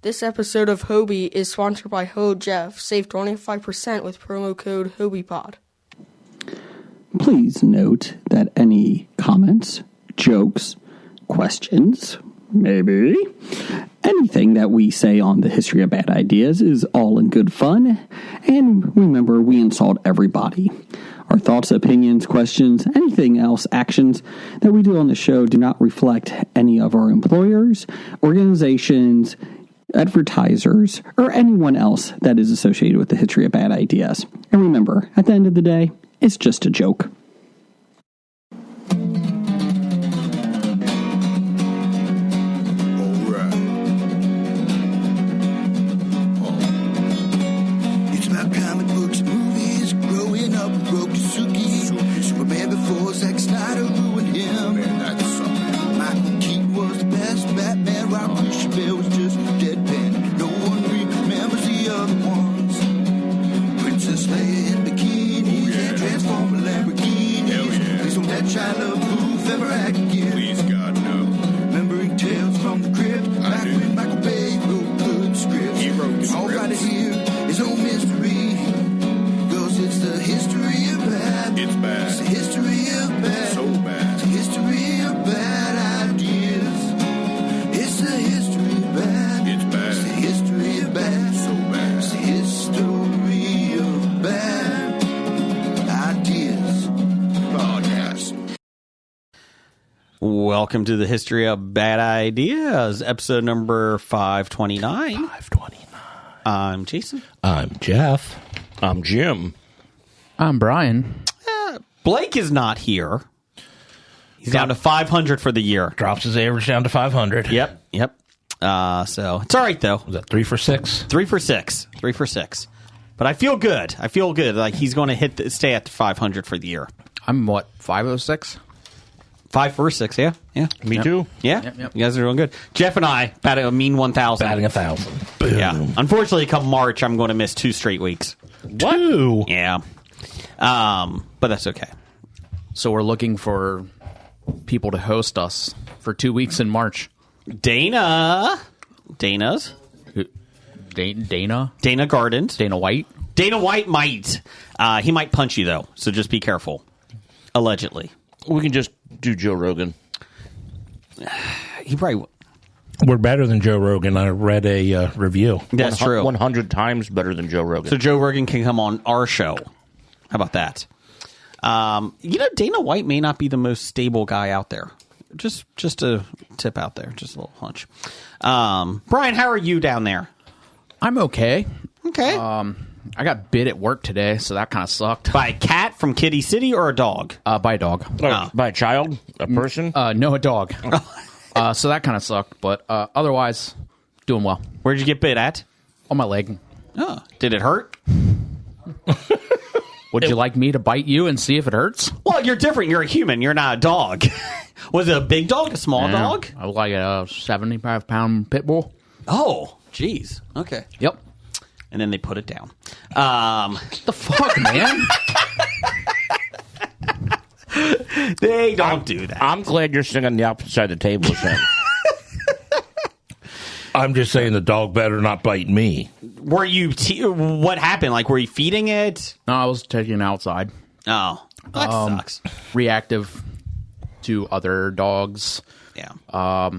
This episode of HOBI is sponsored by Jeff. Save 25% with promo code HOBIPOD. Please note that any comments, jokes, questions, maybe anything that we say on the History of Bad Ideas is all in good fun. And remember, we insult everybody. Our thoughts, opinions, questions, anything else, actions that we do on the show do not reflect any of our employers, organizations, advertisers, or anyone else that is associated with the History of Bad Ideas. And remember, at the end of the day, it's just a joke. Welcome to the History of Bad Ideas, episode number 529. 529. I'm Jason. I'm Jeff. I'm Jim. I'm Brian. Blake is not here. He's down to 500 for the year. Drops his average down to 500. Yep. So it's all right, though. Was that 3 for 6? 3 for 6. 3 for 6. But I feel good. Like he's going to stay at 500 for the year. I'm what, 506? 5 for 6, yeah. Me too. Yeah, Yep. You guys are doing good. Jeff and I batting a mean 1,000. Batting 1,000. Boom. Yeah. Unfortunately, come March, I'm going to miss 2 straight weeks. What? 2? Yeah. But that's okay. So we're looking for people to host us for 2 weeks in March. Dana Dana Gardens. Dana White. Dana White might. He might punch you, though, so just be careful. Allegedly. We can just do Joe Rogan. He probably... We're better than Joe Rogan. I read a review. That's true. 100 times better than Joe Rogan. So Joe Rogan can come on our show. How about that? Dana White may not be the most stable guy out there. Just a tip out there. Just a little hunch. Brian, how are you down there? I'm okay. Okay. I got bit at work today, so that kind of sucked. By a cat from Kitty City or a dog? By a dog. By a child? A person? No, a dog. So that kind of sucked, but otherwise, doing well. Where'd you get bit at? On my leg. Oh, did it hurt? Would you like me to bite you and see if it hurts? Well, you're different. You're a human. You're not a dog. Was it a big dog? A small dog? I was like a 75-pound pit bull. Oh, jeez. Okay. Yep. And then they put it down. What the fuck, man? They don't do that. I'm glad you're sitting on the opposite side of the table with him. I'm just saying the dog better not bite me. Were you... what happened? Like, were you feeding it? No, I was taking it outside. Oh, that sucks. Reactive to other dogs. Yeah.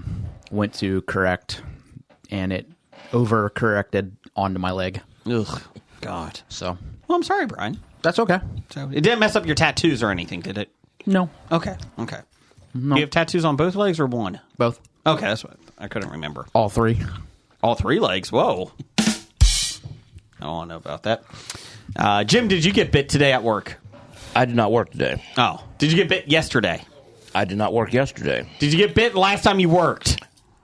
Went to correct, and it overcorrected onto my leg. Ugh, God. So, well, I'm sorry, Brian. that's okay. So it didn't mess up your tattoos or anything, did it? No, Okay. no, Do you have tattoos on both legs or one? both, Okay, that's what I couldn't remember. all 3. All 3 legs. Whoa. I don't want to know about that. Jim, did you get bit today at work? I did not work today. Oh. Did you get bit yesterday? I did not work yesterday. Did you get bit last time you worked?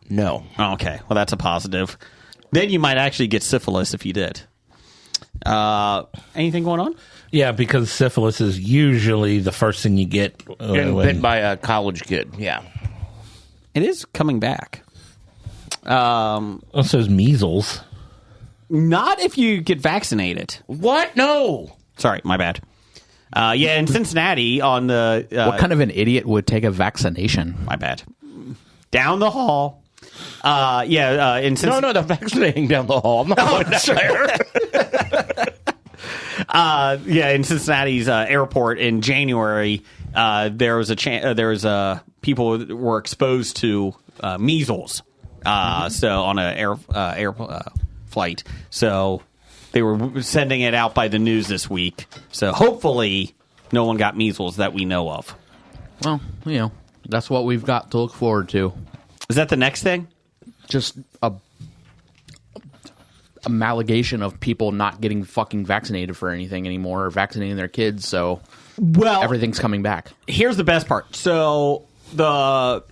No. Oh, okay. Well, that's a positive. Then you might actually get syphilis if you did. Anything going on? Yeah, because syphilis is usually the first thing you get. Getting bit by a college kid, yeah. It is coming back. So is measles. Not if you get vaccinated. What? No. Sorry, my bad. Yeah, in Cincinnati on the... what kind of an idiot would take a vaccination? My bad. Down the hall, In No, they're vaccinating down the hall. I'm not going down there. in Cincinnati's airport in January, there was people were exposed to measles. So on an air flight, so they were sending it out by the news this week. So hopefully, no one got measles that we know of. Well, that's what we've got to look forward to. Is that the next thing? Just a amalgamation of people not getting fucking vaccinated for anything anymore, or vaccinating their kids. So, everything's coming back. Here's the best part. So the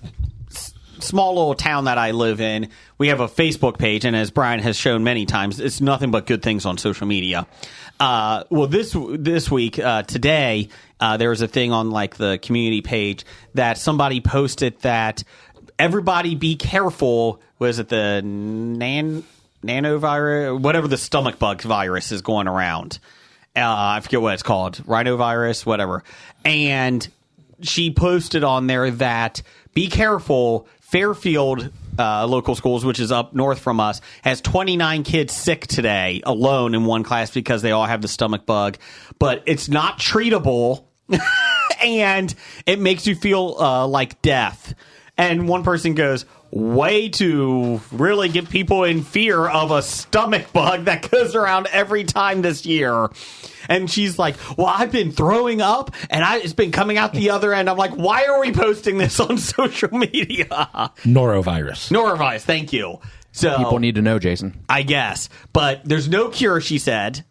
small little town that I live in, we have a Facebook page, and as Brian has shown many times, it's nothing but good things on social media. This week, today, there was a thing on like the community page that somebody posted that everybody be careful. Was it the nanovirus, whatever the stomach bug virus is going around? I forget what it's called, rhinovirus, whatever. And she posted on there that be careful. Fairfield local schools, which is up north from us, has 29 kids sick today alone in one class because they all have the stomach bug. But it's not treatable, and it makes you feel like death. And one person goes, way to really get people in fear of a stomach bug that goes around every time this year. And she's like, well, I've been throwing up, and it's been coming out the other end. I'm like, why are we posting this on social media? Norovirus. Thank you. So People need to know, Jason. I guess. But there's no cure, she said.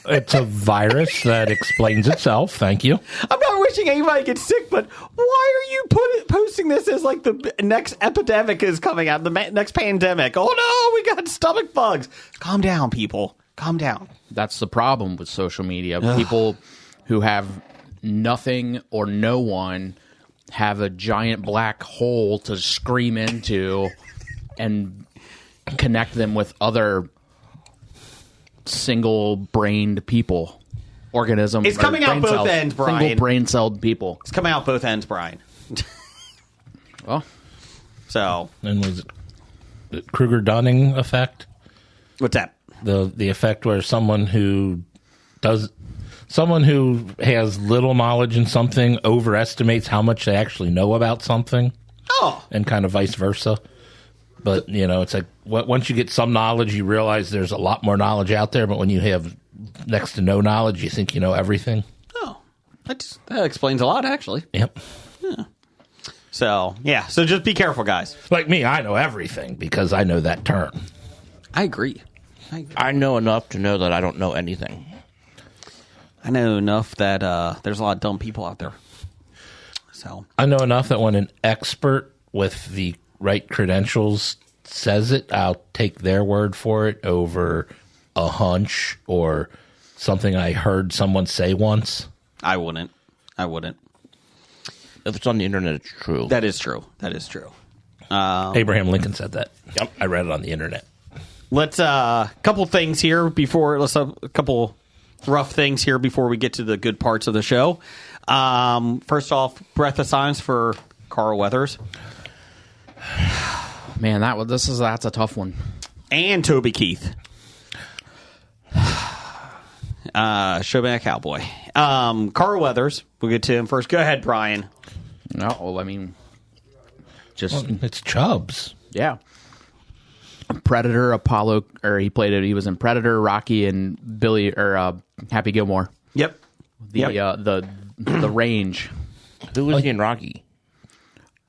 It's a virus that explains itself. Thank you. I'm not wishing anybody gets sick, but why are you posting this as like the next epidemic is coming out, the next pandemic? Oh, no, we got stomach bugs. Calm down, people. Calm down. That's the problem with social media. People who have nothing or no one have a giant black hole to scream into and connect them with other single-brained people, organisms. It's coming out both ends, Brian. Single-brain-celled people. It's coming out both ends, Brian. Well, and was it the Kruger-Dunning effect? What's that? The effect where someone who has little knowledge in something overestimates how much they actually know about something. Oh. And kind of vice versa. But, it's like once you get some knowledge, you realize there's a lot more knowledge out there. But when you have next to no knowledge, you think you know everything. Oh, that explains a lot, actually. Yep. Yeah. So just be careful, guys. Like me, I know everything because I know that term. I agree. I know enough to know that I don't know anything. I know enough that there's a lot of dumb people out there. So I know enough that when an expert with the right credentials says it, I'll take their word for it over a hunch or something I heard someone say once. I wouldn't. If it's on the internet, it's true. That is true. Abraham Lincoln said that. Yep, I read it on the internet. Let's couple things here a couple rough things here before we get to the good parts of the show. First off, breath of silence for Carl Weathers. man, that's a tough one. And Toby Keith. Showman Cowboy. Carl Weathers. We'll get to him first. Go ahead, Brian. No, well, I mean, it's Chubbs. Yeah. Predator, Apollo, or he was in Predator, Rocky, and Billy, or Happy Gilmore. Yep. The range. Who was he in Rocky?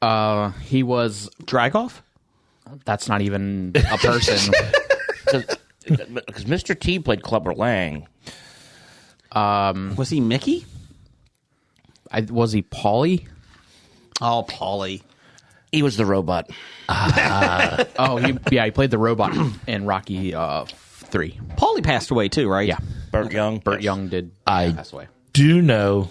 He was Dragoff? That's not even a person. Because Mr. T played Clubber Lang. Was he Mickey? Was he Paulie? Oh, Paulie. He was the robot. He played the robot in Rocky 3. Paulie passed away too, right? Yeah. Burt Young did pass away. Do know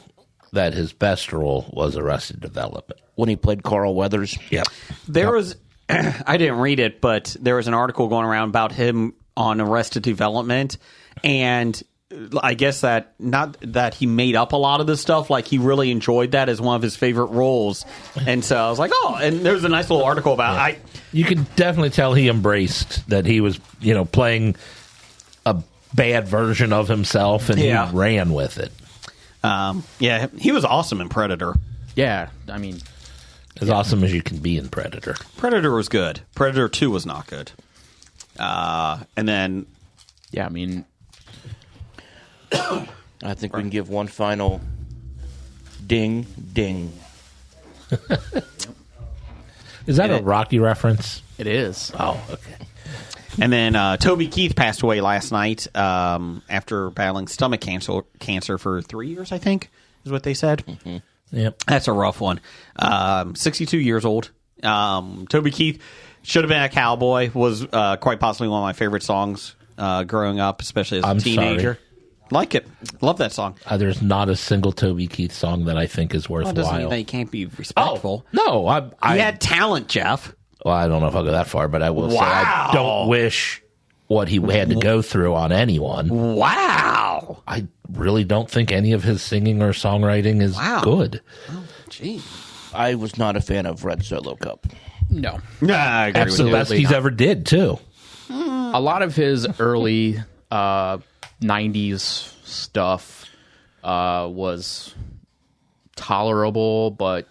that his best role was Arrested Development. When he played Carl Weathers. Yep. There was, I didn't read it, but there was an article going around about him on Arrested Development, and I guess that not that he made up a lot of this stuff, like he really enjoyed that as one of his favorite roles. And so I was like, oh, and there was a nice little article about You can definitely tell he embraced that he was, playing a bad version of himself, and he ran with it. He was awesome in Predator. Yeah, I mean, As awesome as you can be in Predator. Predator was good. Predator 2 was not good. And then... Yeah, I mean... I think we can give one final ding, ding. Is that a Rocky reference? It is. Oh, okay. And then Toby Keith passed away last night after battling stomach cancer for 3 years, I think, is what they said. Mm-hmm. Yep. That's a rough one. 62 years old. Toby Keith should have been a cowboy, was quite possibly one of my favorite songs growing up, especially as a teenager. Sorry. Like it. Love that song. There's not a single Toby Keith song that I think is worthwhile. Doesn't mean that you can't be respectful. No, He had talent, Jeff. Well, I don't know if I'll go that far, but I will say I don't wish what he had to go through on anyone. Wow. I really don't think any of his singing or songwriting is good. Oh, gee. I was not a fan of Red Solo Cup. No. Nah, I agree That's the with you. best he's ever did, too. A lot of his early 90s stuff was tolerable, but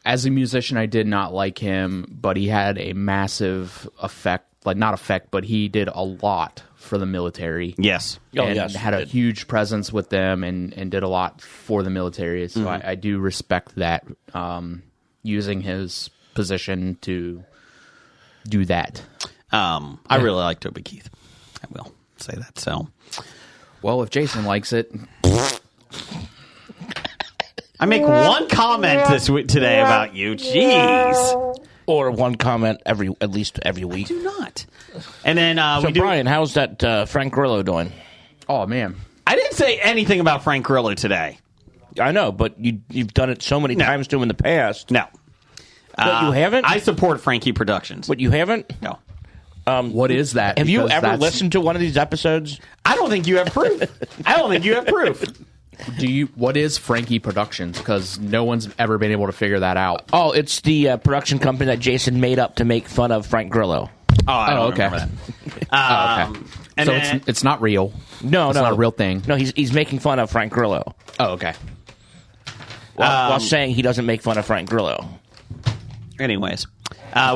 as a musician, I did not like him, but he had a massive effect, but he did a lot for the military. Yes. And had a huge presence with them and did a lot for the military. So I do respect that, using his position to do that. I really like Toby Keith. I will say that. So, well, if Jason likes it, I make one comment today about you. Jeez. Or one comment at least every week. Do not. And then So, Brian, how's that Frank Grillo doing? oh man, I didn't say anything about Frank Grillo today. I know, but you've done it so many times to him in the past. No. But you haven't? I support Frankie Productions. But you haven't? No. what is that? Have you Because ever that's- listened to one of these episodes? I don't think you have proof. What is Frankie Productions? Because no one's ever been able to figure that out. Oh, it's the production company that Jason made up to make fun of Frank Grillo. Oh, I don't okay. remember that. Okay. And So then, it's not real. No, It's no. not a real thing. No, he's making fun of Frank Grillo Oh, okay. while saying he doesn't make fun of Frank Grillo. anyways,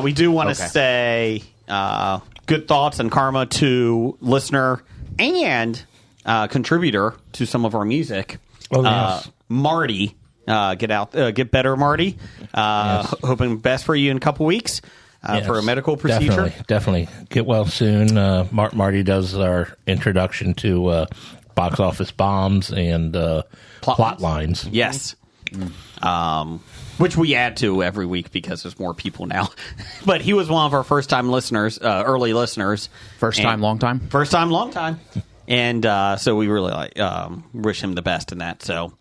we do want to say good thoughts and karma to listener and contributor to some of our music. Oh, yes. Marty, get better, Marty. Hoping best for you in a couple weeks for a medical procedure. Definitely. Get well soon. Marty does our introduction to box office bombs and plot lines. Yes. Which we add to every week because there's more people now. But he was one of our first-time listeners, early listeners. First time, long time? First time, long time. And so we really wish him the best in that. So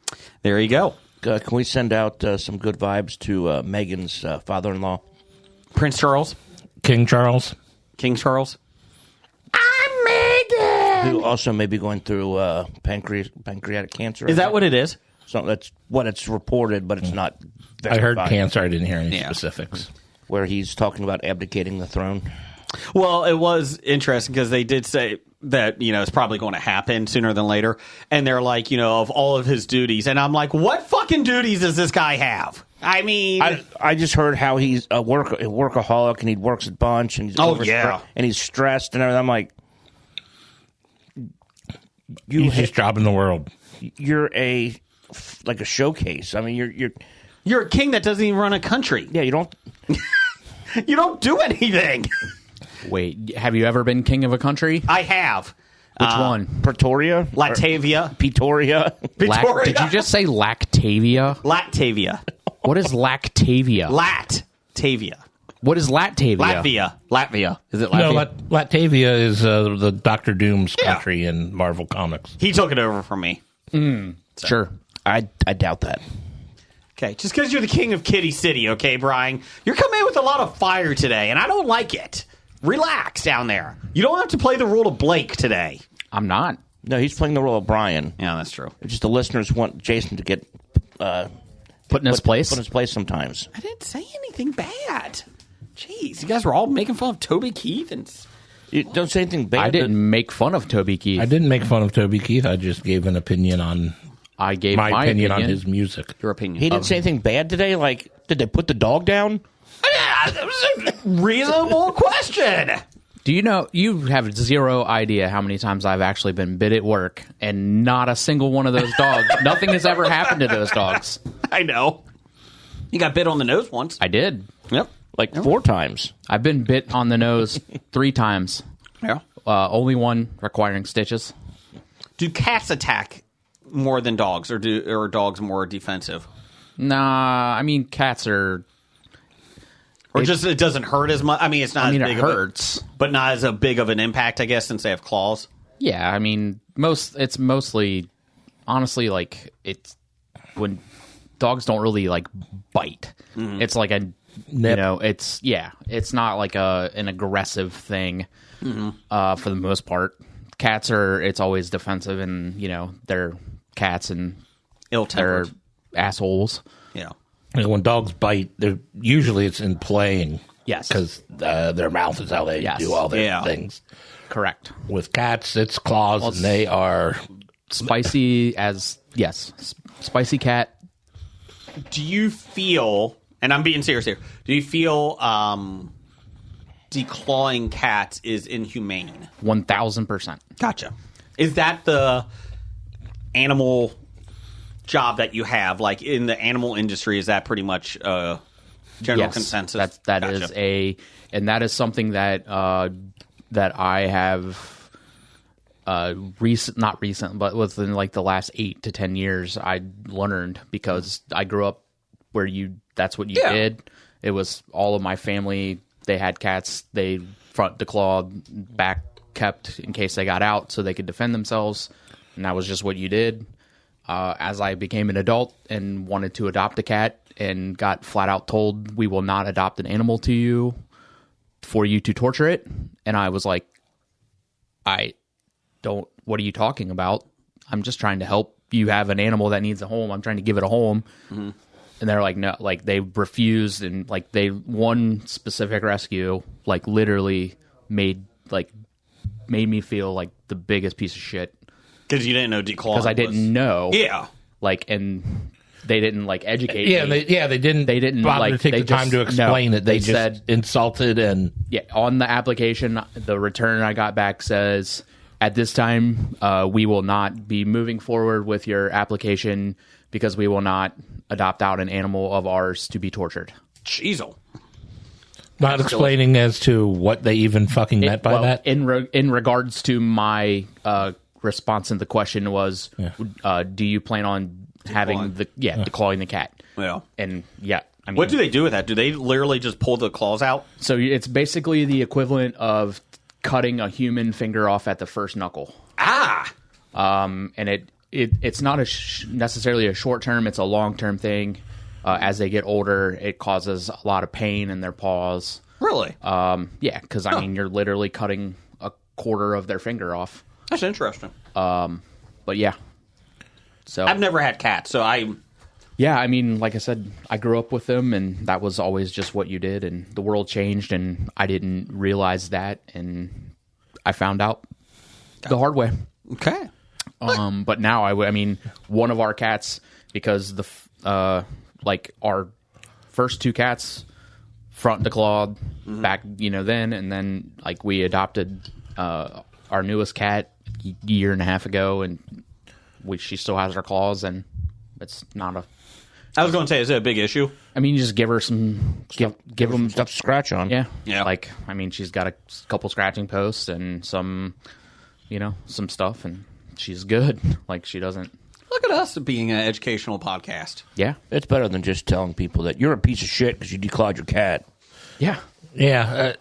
there you go. Can we send out some good vibes to Megan's father-in-law? Prince Charles. King Charles. King Charles. Who also may be going through pancreatic cancer. Is that what it is? So that's what it's reported, but it's not I heard verified. cancer. I didn't hear any specifics. Where he's talking about abdicating the throne. Well, it was interesting because they did say that, it's probably going to happen sooner than later. And they're like, of all of his duties. And I'm like, what fucking duties does this guy have? I mean... I just heard how he's a workaholic and he works a bunch and he's and he's stressed and everything. I'm like... He's his job in the world. You're a showcase. I mean, You're a king that doesn't even run a country. Yeah, you don't... You don't do anything. Wait, have you ever been king of a country? I have. Which one? Pretoria? Latvia. Pretoria? Did you just say Lactavia? Latvia. What is Lactavia? Latvia. What is Latvia? Latvia. Is it Latvia? No, Latvia is the Doctor Doom's country in Marvel Comics. He took it over from me. Sure. I doubt that. Okay, just because you're the king of Kitty City, okay, Brian? You're coming in with a lot of fire today, and I don't like it. Relax down there. You don't have to play the role of Blake today. I'm not. No, he's playing the role of Brian. Yeah, that's true. It's just the listeners want Jason to get Put in his place. Put in his place sometimes. I didn't say anything bad. Jeez, you guys were all making fun of Toby Keith and... You don't say anything bad. I didn't make fun of Toby Keith. I didn't make fun of Toby Keith. I just gave an opinion on. I gave my opinion on his music. Your opinion. He didn't say anything bad today. Like, did they put the dog down? That was a reasonable question. Do you know, you have zero idea how many times I've actually been bit at work, and not a single one of those dogs, nothing has ever happened to those dogs. I know. You got bit on the nose once. I did. Yep. Like 4 times. I've been bit on the nose 3 times. Yeah. Only one requiring stitches. Do cats attack more than dogs, or are dogs more defensive? Nah, I mean, cats are... Or just it doesn't hurt as much? I mean, it's not as big it hurts. but not as a big of an impact, I guess, since they have claws. Yeah, I mean, it's mostly, honestly, like, it's when dogs don't really, like, bite. Mm-hmm. It's like a, you know, it's not like an aggressive thing, for the most part. Cats it's always defensive, and, you know, they're cats and Ill-tempered. they're assholes. Yeah. You know, when dogs bite, usually it's in playing. Yes. Because their mouth is how they do all their things. Correct. With cats, it's claws, and they are... Spicy spicy cat. Do you feel, and I'm being serious here, do you feel declawing cats is inhumane? 1,000%. Gotcha. Is that the animal job that you have? Like in the animal industry, is that pretty much general consensus? That is and that is something that that I have not recent, but within like the last 8 to 10 years, I learned, because I grew up where that's what you did. It was all of my family. They had cats. They front declawed, back kept in case they got out so they could defend themselves. And that was just what you did. As I became an adult and wanted to adopt a cat and got flat out told, we will not adopt an animal to you for you to torture it. And I was like, what are you talking about? I'm just trying to help you have an animal that needs a home. I'm trying to give it a home. Mm-hmm. And they're like, no, like they refused. And like one specific rescue, like literally made me feel like the biggest piece of shit. Because you didn't know declawing. Because I didn't know. Yeah. Like, and they didn't like educate me. They didn't bother like, to take the time to explain it. They just said, insulted and... Yeah, on the application, the return I got back says, at this time, we will not be moving forward with your application because we will not adopt out an animal of ours to be tortured. Jeez. Not explaining as to what they even fucking meant by that? In regards to my response in the question was, do you plan on having declawing the cat? Yeah. And I mean, what do they do with that? Do they literally just pull the claws out? So it's basically the equivalent of cutting a human finger off at the first knuckle. And it's not necessarily a short term, it's a long term thing. As they get older, it causes a lot of pain in their paws. Really? Yeah, because I mean, you're literally cutting a quarter of their finger off. That's interesting. But yeah. So I've never had cats, so yeah, I mean, like I said, I grew up with them, and that was always just what you did, and the world changed, and I didn't realize that, and I found out the hard way. Okay. But now, I mean, one of our cats, because like our first 2 cats, front declawed, back, then, and then like we adopted our newest cat a year and a half ago, and she still has her claws, and it's not a... I was going to say, is it a big issue? I mean, you just give her some... Give them stuff to scratch on. Yeah. Like, I mean, she's got a couple scratching posts and some, some stuff, and she's good. Like, she doesn't... Look at us being an educational podcast. Yeah. It's better than just telling people that you're a piece of shit because you declawed your cat. Yeah. Yeah.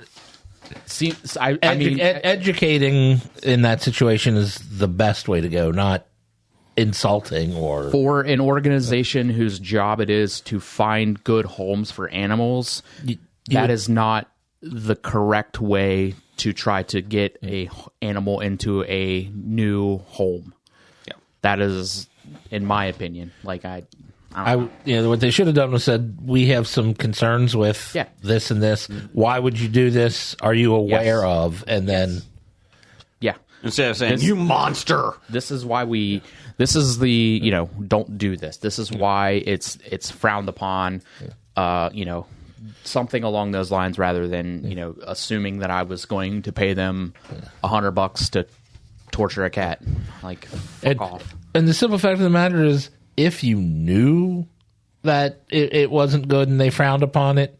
I mean... educating in that situation is the best way to go, not insulting or... For an organization whose job it is to find good homes for animals, that is not the correct way to try to get a animal into a new home. Yeah. That is, in my opinion, like I don't know. What they should have done was said, we have some concerns with this and this. Why would you do this? Are you aware of? And then, instead of saying you monster, this is why this is the don't do this. This is why it's frowned upon. Something along those lines, rather than assuming that I was going to pay them $100 to torture a cat. Like, fuck off. And the simple fact of the matter is, if you knew that it wasn't good and they frowned upon it,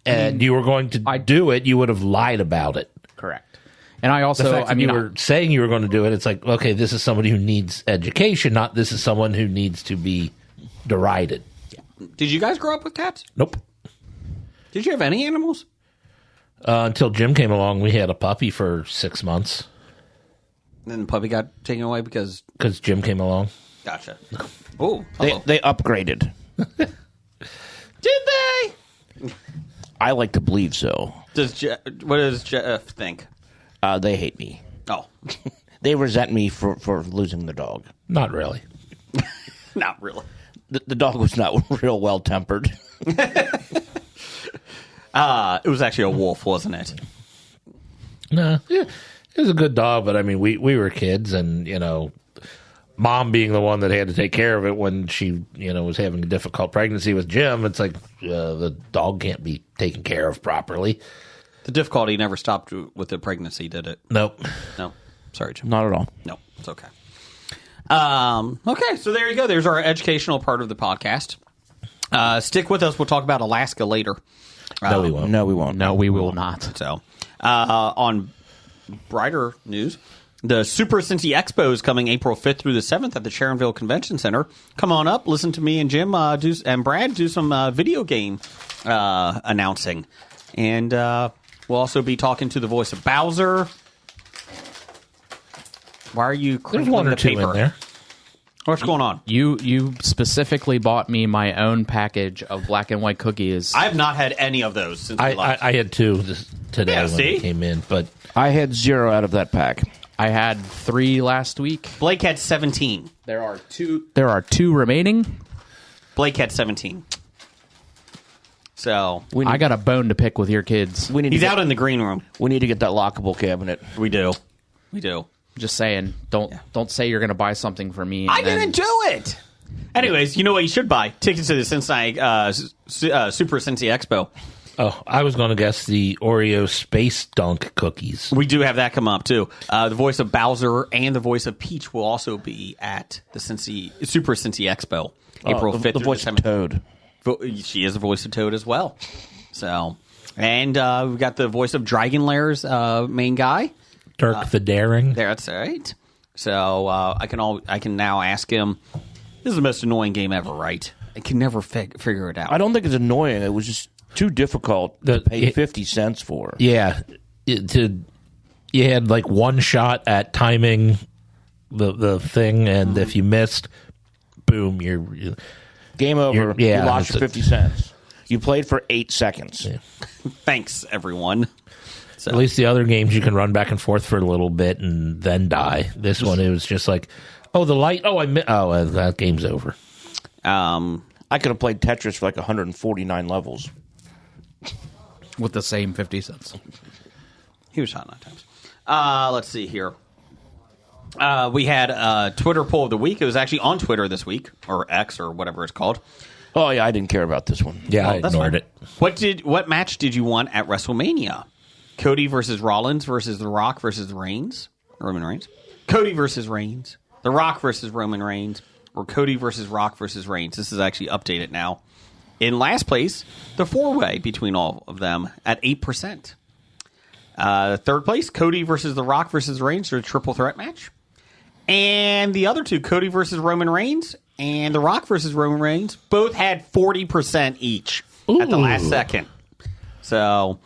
and you were going to do it, you would have lied about it. Correct. And I also, you were saying you were going to do it. It's like, okay, this is somebody who needs education, not this is someone who needs to be derided. Did you guys grow up with cats? Nope. Did you have any animals? Until Jim came along, we had a puppy for 6 months. And then the puppy got taken away because Jim came along. Gotcha. Oh, They upgraded. did they? I like to believe so. What does Jeff think? They hate me. Oh, They resent me for losing the dog. Not really. not really. The dog was not real well tempered. It was actually a wolf, wasn't it? No, it was a good dog, but I mean, we were kids, and Mom being the one that had to take care of it when she was having a difficult pregnancy with Jim, it's like the dog can't be taken care of properly. The difficulty never stopped with the pregnancy, did it? Nope. No. Sorry, Jim. Not at all. No, it's okay. Okay, so there you go. There's our educational part of the podcast. Stick with us. We'll talk about Alaska later. No, we won't. No, we won't. no, we will not. So, on brighter news, the Super Cincy Expo is coming April 5th through the 7th at the Sharonville Convention Center. Come on up, listen to me and Jim and Brad do some video game announcing. And we'll also be talking to the voice of Bowser. Why are you There's crinkling one or the two paper? in there. What's going on? You specifically bought me my own package of black and white cookies. I have not had any of those since we left. I had 2 today Yeah, when see? they came in, but I had 0 out of that pack. I had 3 last week. Blake had 17. There are 2 remaining. Blake had 17. So I got a bone to pick with your kids. he's out in the green room. We need to get that lockable cabinet. We do. Just saying, don't say you're going to buy something for me. I didn't do it. Anyways, you know what you should buy? Tickets to the Super Cincy Expo. oh, I was going to guess the Oreo Space Dunk cookies. We do have that come up too. The voice of Bowser and the voice of Peach will also be at the Super Cincy Expo, April 5th. The voice of Toad. She is the voice of Toad as well. So, and we've got the voice of Dragon Lair's main guy. Dirk the Daring. That's right. So I can now ask him. This is the most annoying game ever, right? I can never figure it out. I don't think it's annoying. It was just too difficult to pay 50 cents for. Yeah, you had like one shot at timing the thing, and if you missed, boom, you're Game over. You lost your 50 cents. You played for 8 seconds. Yeah. Thanks, everyone. So. At least the other games you can run back and forth for a little bit and then die. This one, it was just like, oh, the light. Oh, that game's over. I could have played Tetris for like 149 levels with the same 50 cents. He was shot 9 times. Let's see here. We had a Twitter poll of the week. It was actually on Twitter this week, or X, or whatever it's called. Oh yeah, I didn't care about this one. Yeah, I ignored it. What match did you want at WrestleMania? Cody versus Rollins versus The Rock versus Roman Reigns. Cody versus Reigns. The Rock versus Roman Reigns. Or Cody versus Rock versus Reigns. This is actually updated now. In last place, the 4-way between all of them at 8%. Third place, Cody versus The Rock versus Reigns, or a triple threat match. And the other two, Cody versus Roman Reigns and The Rock versus Roman Reigns, both had 40% each at the last second. So,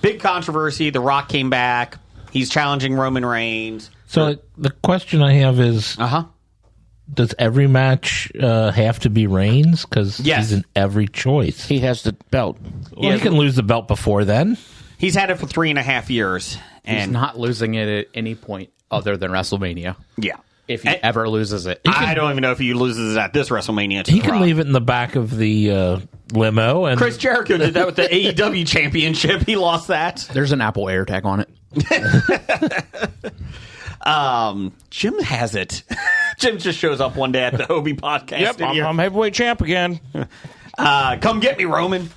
big controversy. The Rock came back. He's challenging Roman Reigns. So the question I have is, does every match have to be Reigns? Because Yes. he's in every choice. He has the belt. Well, he can lose the belt before then. He's had it for 3.5 years. He's And not losing it at any point other than WrestleMania. yeah. If he ever loses it. I don't even know if he loses it at this WrestleMania. He can leave it in the back of the limo. And Chris Jericho did that with the AEW championship. He lost that. There's an Apple AirTag on it. Jim has it. Jim just shows up one day at the HOBI podcast. Yep, I'm heavyweight champ again. Come get me, Roman.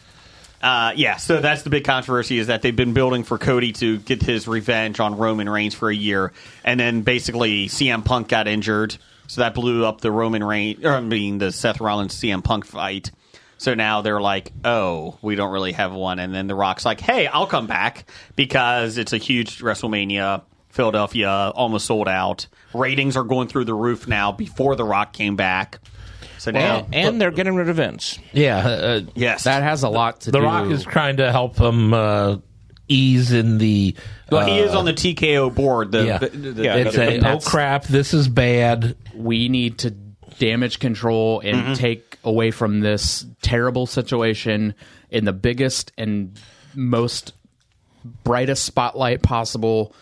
So that's the big controversy, is that they've been building for Cody to get his revenge on Roman Reigns for a year, and then basically CM Punk got injured, so that blew up the the Seth Rollins CM Punk fight. So now they're like, oh, we don't really have one, and then The Rock's like, hey, I'll come back because it's a huge WrestleMania. Philadelphia almost sold out. Ratings are going through the roof now before The Rock came back. So now, And they're getting rid of Vince. yeah, yes, That has a lot to do. The Rock is trying to help him ease in the. well, he is on the TKO board. Oh crap! This is bad. We need to damage control and take away from this terrible situation in the biggest and most brightest spotlight possible.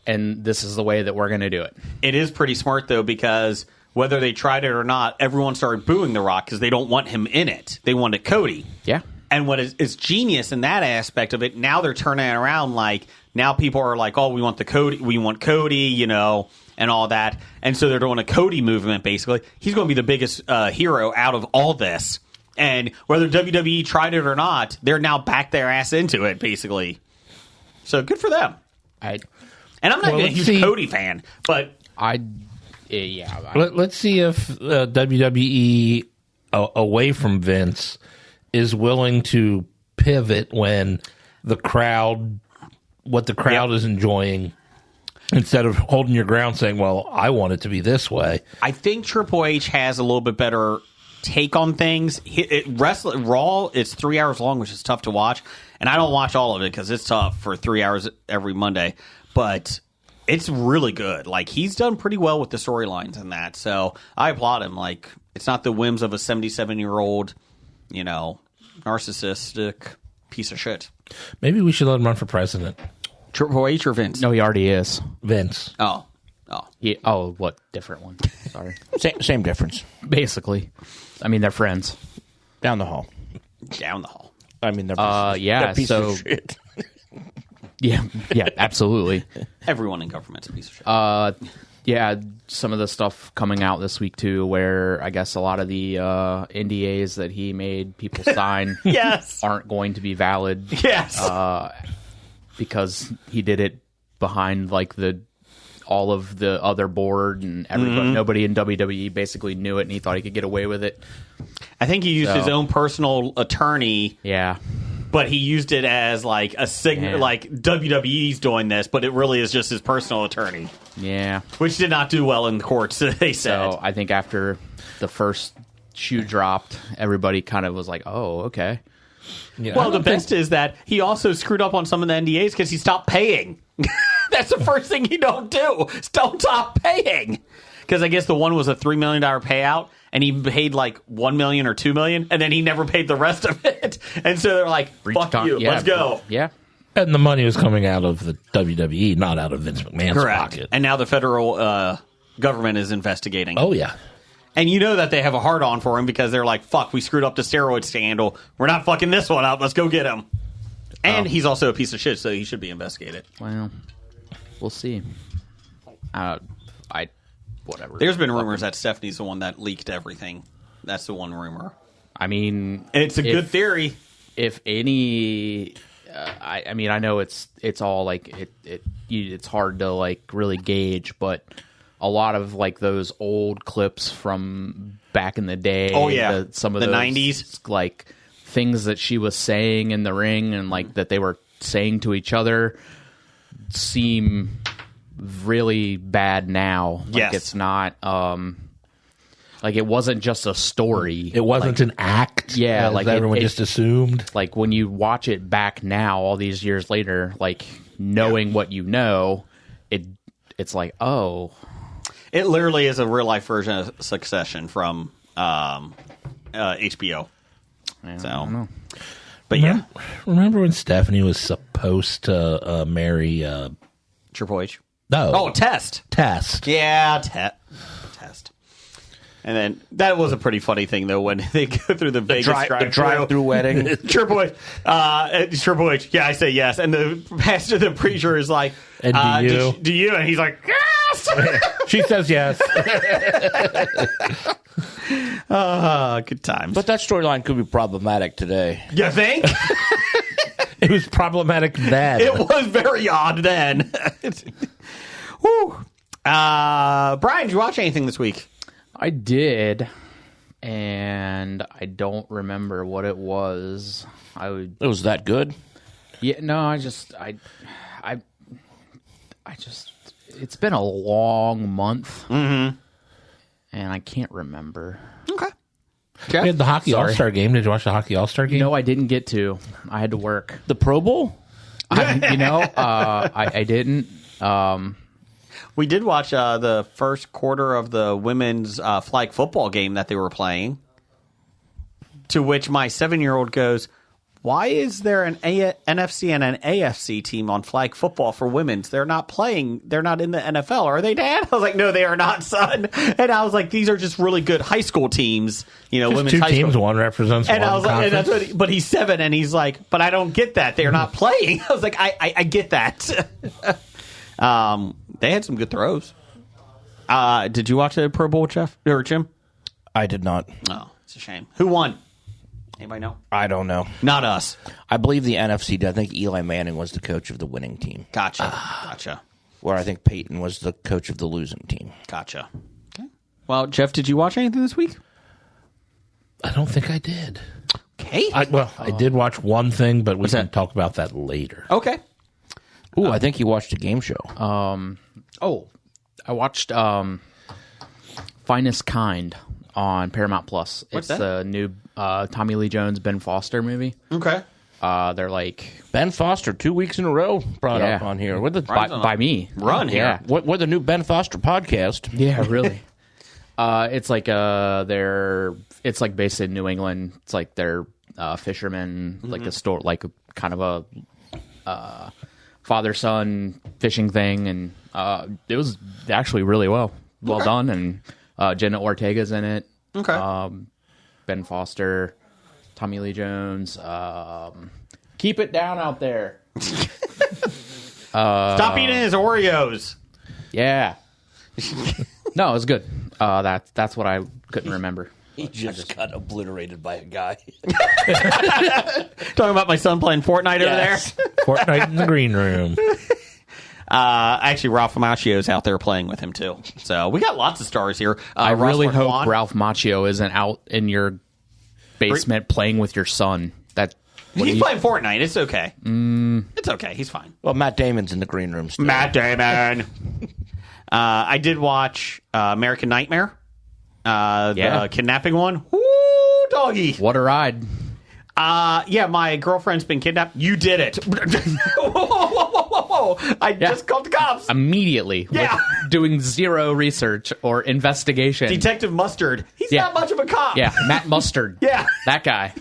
And this is the way that we're going to do it. It is pretty smart, though, because whether they tried it or not, everyone started booing The Rock because they don't want him in it. They wanted Cody. Yeah. And what is genius in that aspect of it, now they're turning it around. Like, now people are like, oh, we want Cody, and all that. And so they're doing a Cody movement, basically. He's going to be the biggest hero out of all this. And whether WWE tried it or not, they're now back their ass into it, basically. So good for them. And I'm not even a huge Cody fan, but Let's see if WWE away from Vince is willing to pivot when the crowd is enjoying, instead of holding your ground saying, well, I want it to be this way. I think Triple H has a little bit better take on things. Raw is 3 hours long, which is tough to watch, and I don't watch all of it because it's tough for 3 hours every Monday. But it's really good. Like, he's done pretty well with the storylines and that. So I applaud him. Like, it's not the whims of a 77-year-old, narcissistic piece of shit. Maybe we should let him run for president. Triple H or Vince? No, he already is. Vince. Oh. What different one? Sorry. Same difference. Basically. I mean, they're friends. Down the hall. Down the hall. I mean, they're yeah, piece so of shit. yeah, absolutely. Everyone in government's a piece of shit. Yeah, some of the stuff coming out this week too, where I guess a lot of the NDAs that he made people sign Yes. aren't going to be valid. Yes. Because he did it behind all of the other board, and everybody, nobody in WWE basically knew it, and he thought he could get away with it. I think he used his own personal attorney. Yeah. But he used it as like a signal, like WWE's doing this, but it really is just his personal attorney. Yeah. Which did not do well in the courts, they said. So I think after the first shoe dropped, everybody kind of was like, oh, okay. Yeah, well, the best is that he also screwed up on some of the NDAs because he stopped paying. That's the first thing you don't do. Don't stop paying. Because I guess the one was a $3 million payout, and he paid like $1 million or $2 million, and then he never paid the rest of it. And so they're like, fuck you, let's go. Yeah. And the money was coming out of the WWE, not out of Vince McMahon's pocket. And now the federal government is investigating. Oh, yeah. And you know that they have a hard-on for him because they're like, fuck, we screwed up the steroid scandal. We're not fucking this one up. Let's go get him. And he's also a piece of shit, so he should be investigated. Well, we'll see. Whatever. There's been rumors that Stephanie's the one that leaked everything. That's the one rumor. I mean... And it's a good theory. If any... I mean, I know it's all like... It's hard to like really gauge, but a lot of like those old clips from back in the day... Oh, yeah. Some of the those, 90s. Like, things that she was saying in the ring and like that they were saying to each other seem... really bad now. Like, yes. It's not like it wasn't just a story. It wasn't an act. Yeah, like everyone just assumed. Like when you watch it back now, all these years later, like knowing what you know, it's like, oh, It literally is a real life version of Succession from HBO. I don't know. But yeah, Remember when Stephanie was supposed to marry Triple H. No. Test. Yeah, Test. And then that was a pretty funny thing though when they go through the Vegas drive-through wedding. Triple H. Triple H. Yeah, I say yes. And the pastor, the preacher, is like, And do you? Do you? And he's like, yes. She says yes. Good times. But that storyline could be problematic today. You think? It was problematic then. It was very odd then. Woo. Brian, did you watch anything this week? I did, and I don't remember what it was. It was that good? Yeah, no, it's been a long month, and I can't remember. Okay. We had the Hockey All-Star game. Did you watch the Hockey All-Star game? No, I didn't get to. I had to work. The Pro Bowl? I didn't. We did watch the first quarter of the women's flag football game that they were playing, to which my 7-year-old goes, why is there an NFC and an AFC team on flag football for women's? They're not playing. They're not in the NFL. Are they, Dad? I was like, no, they are not, son. And I was like, these are just really good high school teams. Women's two high teams. school. One represents And one I was like, conference. but he's 7, and he's like, but I don't get that. They're not playing. I was like, I get that. They had some good throws. Did you watch the Pro Bowl, Jeff or Jim? I did not. Oh, it's a shame. Who won? Anybody know? I don't know. Not us. I believe the NFC did. I think Eli Manning was the coach of the winning team. Gotcha. Where I think Peyton was the coach of the losing team. Gotcha. Okay. Well, Jeff, did you watch anything this week? I don't think I did. Okay. I did watch one thing, but we What's can that? talk about that later. Okay. Ooh, I think you watched a game show. I watched Finest Kind on Paramount Plus. What's It's that? the new Tommy Lee Jones, Ben Foster movie. Okay. They're like Ben Foster, 2 weeks in a row brought Yeah. up on here. We're the, by me. Run here. Yeah. we're the new Ben Foster podcast. Yeah, really. It's like it's like based in New England. It's like they're fishermen, like a store, like kind of a father-son fishing thing, and it was actually really well done. And Jenna Ortega's in it. Okay. Ben Foster, Tommy Lee Jones. Keep it down out there. Stop eating his Oreos. Yeah. No, it was good. That's what I couldn't remember. He just got obliterated by a guy. Talking about my son playing Fortnite over there. Fortnite in the green room. Actually, Ralph Macchio's out there playing with him too. So we got lots of stars here. I Ross really hope Marquand. Ralph Macchio isn't out in your basement playing with your son. He's playing Fortnite. It's okay. It's okay. He's fine. Well, Matt Damon's in the green room still. Matt Damon. I did watch American Nightmare. The kidnapping one. Woo, doggy. What a ride. Yeah, my girlfriend's been kidnapped. You did it. Whoa. I just called the cops. Immediately. Yeah. With doing zero research or investigation. Detective Mustard. He's Yeah. not much of a cop. Yeah, Matt Mustard. Yeah. That guy.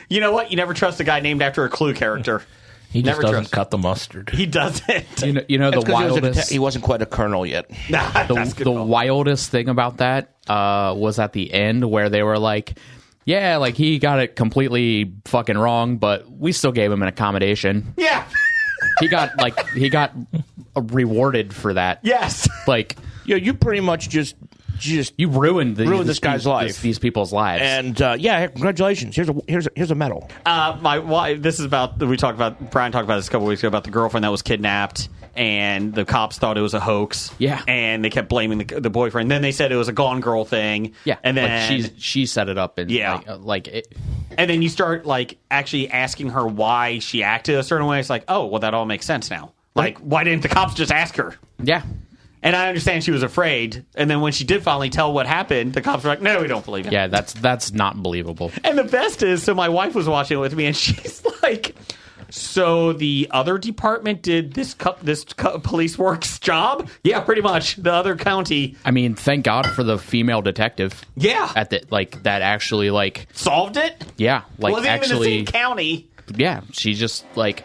You know what? You never trust a guy named after a Clue character. He just Never doesn't trust. cut the mustard. He doesn't. You know the That's 'cause wildest. he wasn't quite a colonel yet. That's good. The wildest thing about that was at the end where they were like, yeah, like he got it completely fucking wrong, but we still gave him an accommodation. Yeah. He got rewarded for that. Yes. Like Yeah, you pretty much just you ruined this guy's life. these people's lives. and congratulations. Here's a medal. My wife. This is about. Brian talked about this a couple weeks ago about the girlfriend that was kidnapped, and the cops thought it was a hoax. Yeah. and they kept blaming the boyfriend. Then they said it was a Gone Girl thing. yeah, and then like she set it up and Yeah. like it, and then you start like actually asking her why she acted a certain way. It's like, oh, well, that all makes sense now. Like, why didn't the cops just ask her? yeah. And I understand she was afraid. And then when she did finally tell what happened, the cops were like, no, we don't believe it. Yeah, that's not believable. And the best is, so my wife was watching it with me, and she's like, So the other department did this police works job? Yeah, pretty much. The other county. I mean, thank God for the female detective. Yeah. At the that actually solved it? Yeah. Wasn't even the same county. Yeah. She just was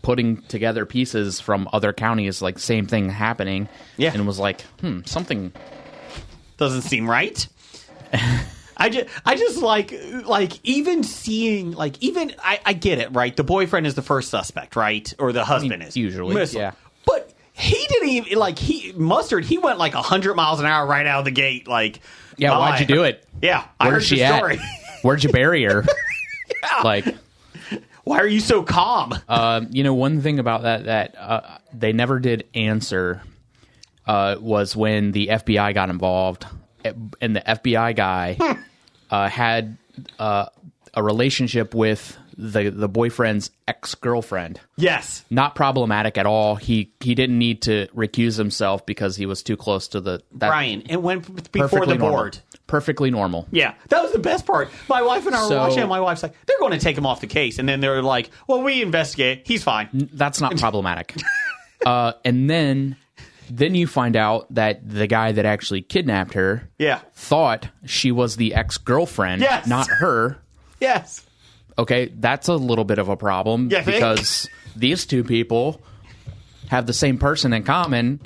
putting together pieces from other counties, same thing happening. Yeah. And was something doesn't seem right. I just even seeing I get it, right? The boyfriend is the first suspect, right? Or the husband is usually, Missile. yeah. But he didn't even he went 100 miles an hour right out of the gate. Yeah, why'd you do it? Yeah, I heard she the story. Where'd you bury her? Yeah. Why are you so calm? One thing about that they never did answer was when the FBI got involved, and the FBI guy had a relationship with the boyfriend's ex-girlfriend. Yes. Not problematic at all. He didn't need to recuse himself because he was too close to Brian, it went before the board. Perfectly normal. Yeah, that was the best part. My wife and I were watching, and my wife's like, they're going to take him off the case. And then they're like, well, we investigate. He's fine. That's not problematic. And then you find out that the guy that actually kidnapped her thought she was the ex-girlfriend, not her. Yes. Okay, that's a little bit of a problem because these two people have the same person in common.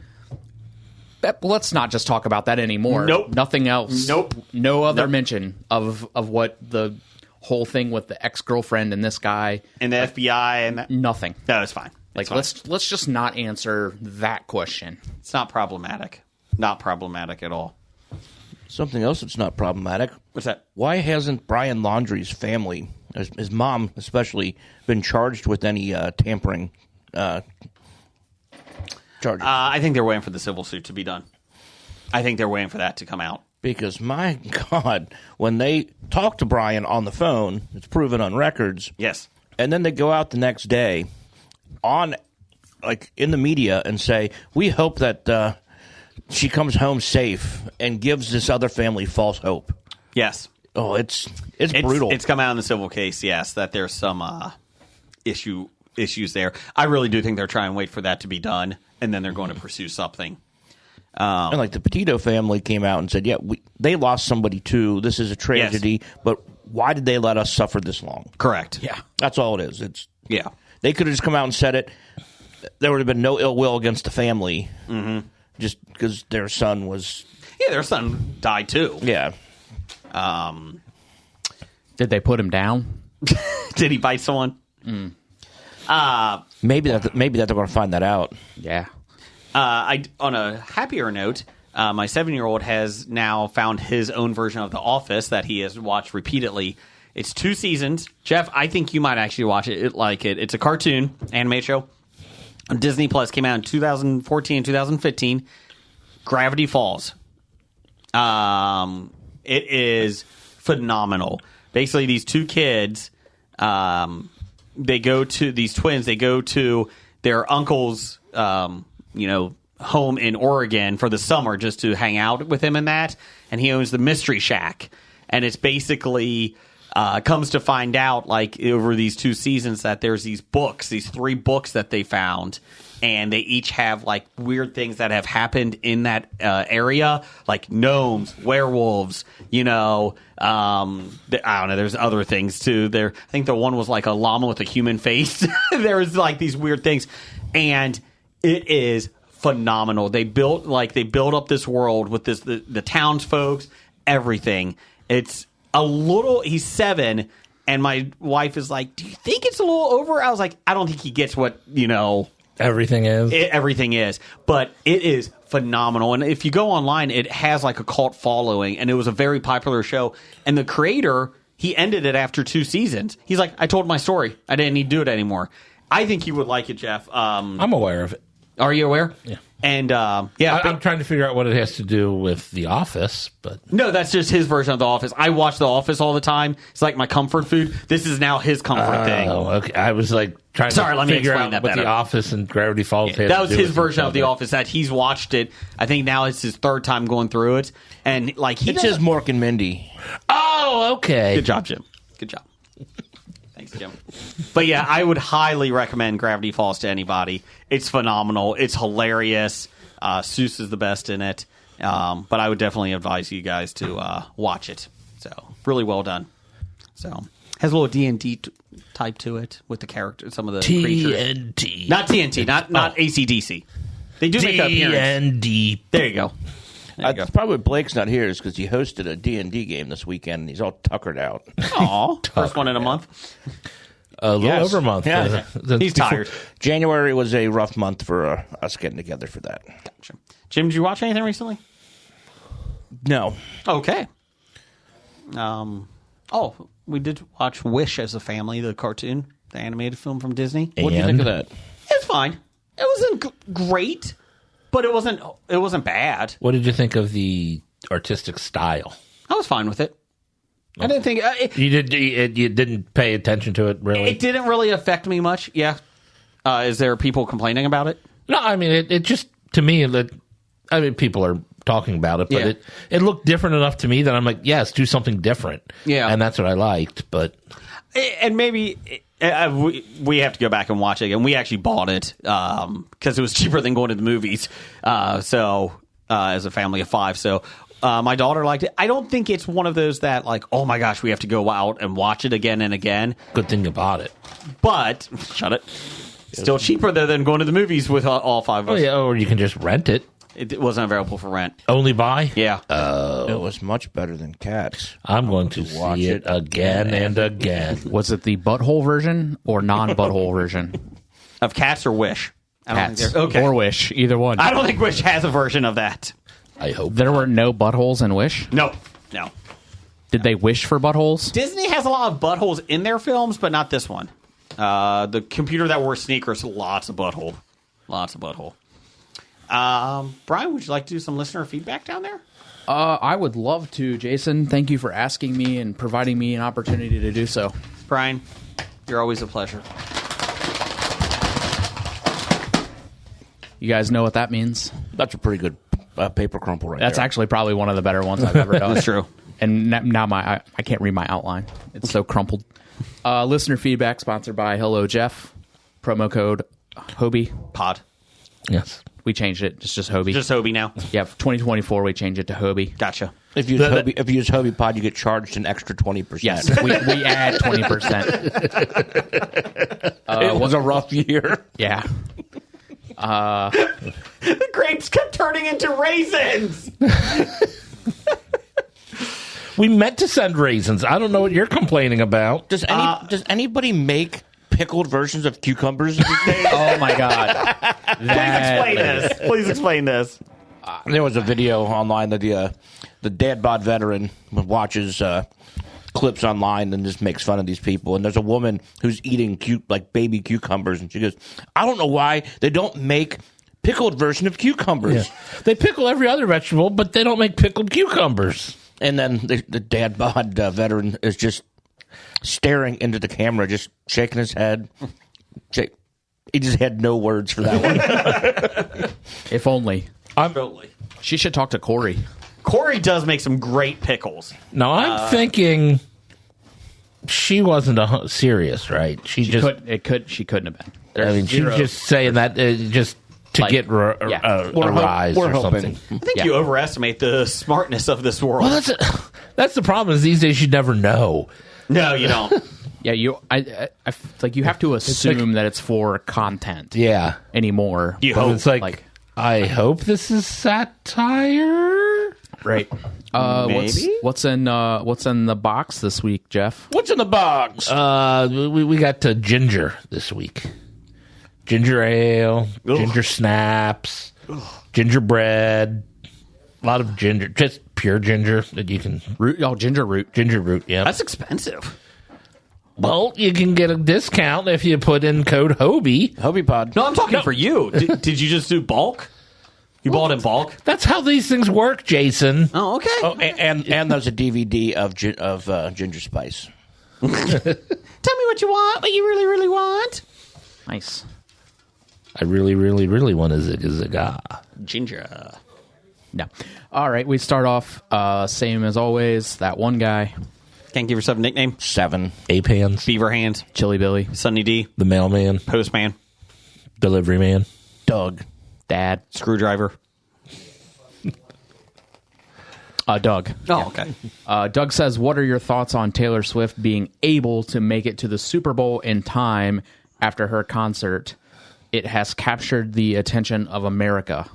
Let's not just talk about that anymore. Nope. Nothing else. Nope. No other mention of what the whole thing with the ex-girlfriend and this guy and the FBI and that. Nothing. No, it's fine. Let's just not answer that question. It's not problematic. Not problematic at all. Something else that's not problematic. What's that? Why hasn't Brian Laundrie's family, his mom especially, been charged with any tampering charges? I think they're waiting for the civil suit to be done. I think they're waiting for that to come out. Because, my God, when they talk to Brian on the phone, it's proven on records. Yes. And then they go out the next day in the media and say, we hope that she comes home safe, and gives this other family false hope. Yes. Oh, it's brutal. It's come out in the civil case, yes, that there's some issues there. I really do think they're trying to wait for that to be done, and then they're going to pursue something. And the Petito family came out and said, yeah, they lost somebody too. This is a tragedy, but why did they let us suffer this long? Correct. Yeah. That's all it is. Yeah. They could have just come out and said it. There would have been no ill will against the family. Mm-hmm. Just because their son was... Yeah, their son died too. Yeah. Did they put him down? Did he bite someone? Mm. Maybe that they're going to find that out. Yeah. On a happier note, my 7-year-old has now found his own version of The Office that he has watched repeatedly. It's 2 seasons. Jeff, I think you might actually watch it. It's a cartoon animated show. Disney Plus came out in 2014 and 2015. Gravity Falls. It is phenomenal. Basically, these 2 kids, they go to their uncle's, home in Oregon for the summer just to hang out with him and that. And he owns the Mystery Shack. And it's basically... comes to find out, over these 2 seasons, that there's these 3 books that they found, and they each have, weird things that have happened in that area, like gnomes, werewolves, I don't know, there's other things, too. I think the one was, a llama with a human face. There's, these weird things, and it is phenomenal. They built up this world with the townsfolk, everything. It's... he's 7, and my wife is like, do you think it's a little over? I was like, I don't think he gets what, everything is. Everything is. But it is phenomenal. And if you go online, it has a cult following, and it was a very popular show. And the creator, he ended it after 2 seasons. He's like, I told my story. I didn't need to do it anymore. I think you would like it, Jeff. I'm aware of it. Are you aware? Yeah. And I'm trying to figure out what it has to do with The Office, but no, that's just his version of The Office. I watch The Office all the time. It's like my comfort food. This is now his comfort thing. Oh, okay. I was trying to figure out what The Office and Gravity Falls. That was his version of The Office. That he's watched it. I think now it's his 3rd time going through it, and it's his Mork and Mindy. Oh, okay. Good job, Jim. Good job. Thanks. Yeah. But yeah, I would highly recommend Gravity Falls to anybody. It's phenomenal. It's hilarious. Seuss is the best in it. But I would definitely advise you guys to watch it. So really well done. So has a little D&D type to it with the characters, some of the creatures. TNT. Not TNT, not AC/DC. They do make an appearance. D&D. There you go. That's probably why Blake's not here is because he hosted a D&D game this weekend and he's all tuckered out. Aw, first one in a month. A little over a month. Yeah. He's tired. January was a rough month for us getting together for that. Gotcha. Jim, did you watch anything recently? No. Okay. We did watch Wish as a family, the cartoon, the animated film from Disney. What do you think of that? It's fine. It wasn't great, but it wasn't bad. What did you think of the artistic style? I was fine with it. I didn't think You didn't pay attention to it, really? it didn't really affect me much. Yeah. Is there people complaining about it? No, I mean, it just, to me, people are talking about it, but it looked different enough to me that I'm like, yes, do something different. Yeah. And that's what I liked, but... And maybe we have to go back and watch it again. We actually bought it because it was cheaper than going to the movies. As a family of 5, so my daughter liked it. I don't think it's one of those that like, oh my gosh, we have to go out and watch it again and again. Good thing you bought it. But shut it. Still cheaper though than going to the movies with all 5 of us. Oh yeah, or you can just rent it. It wasn't available for rent. Only buy? Yeah. It was much better than Cats. I'm going to see it again and again. Was it the butthole version or non-butthole version? Of Cats or Wish? I don't Cats. think okay. Or Wish, either one. I don't think Wish has a version of that. I hope There were no buttholes in Wish? No. Did they wish for buttholes? Disney has a lot of buttholes in their films, but not this one. The computer that wore sneakers, lots of butthole. Brian, would you like to do some listener feedback down there? I would love to, Jason. Thank you for asking me and providing me an opportunity to do so. Brian, you're always a pleasure. You guys know what that means? That's a pretty good paper crumple right That's there. actually probably one of the better ones I've ever done. That's true. And now I can't read my outline. It's so crumpled. Listener feedback sponsored by Hello Jeff. Promo code HOBI. Pod. Yes. We changed it. It's just HOBI. Just HOBI now. Yeah, 2024 we changed it to HOBI. Gotcha. If you use HOBI Pod, you get charged an extra 20%. Yes, we add 20%. It was a rough year. Yeah. The grapes kept turning into raisins. We meant to send raisins. I don't know what you're complaining about. Does anybody make pickled versions of cucumbers these days? Oh my God. Please explain this. There was a video online that the dad bod veteran watches clips online and just makes fun of these people. And there's a woman who's eating baby cucumbers, and she goes, "I don't know why they don't make pickled version of cucumbers." Yeah. They pickle every other vegetable, but they don't make pickled cucumbers. And then the dad bod veteran is just staring into the camera, just shaking his head. He just had no words for that one. If only. She should talk to Corey. Corey does make some great pickles. No, I'm thinking she wasn't serious, right? She couldn't have been. I mean, she's just saying that just to get a rise or something. I think you overestimate the smartness of this world. Well, that's the problem. Is these days you never know. No, you don't. Yeah, you have to assume that it's for content. Yeah. Anymore. You hope. It's I hope this is satire. Right. Maybe? What's in the box this week, Jeff? What's in the box? We got ginger this week. Ginger ale, ginger snaps, gingerbread, a lot of ginger, just pure ginger that you can root. Oh, ginger root. Yeah, that's expensive. Well, you can get a discount if you put in code HOBI. HOBI Pod. No, I'm talking for you. Did you just do bulk? You bought in bulk? That's how these things work, Jason. Oh, okay. Oh, and there's a DVD of Ginger Spice. Tell me what you want, what you really, really want. Nice. I really, really, really want a zigga. Ginger. No. All right, we start off same as always. That one guy. Can't give yourself a nickname. 7. Ape Hands, Beaver Hands. Chili Billy, Sunny D. the mailman, Postman. delivery man. Doug. Dad, Screwdriver. Doug. Oh, okay. Doug says, what are your thoughts on Taylor Swift being able to make it to the Super Bowl in time after her concert? It has captured the attention of America.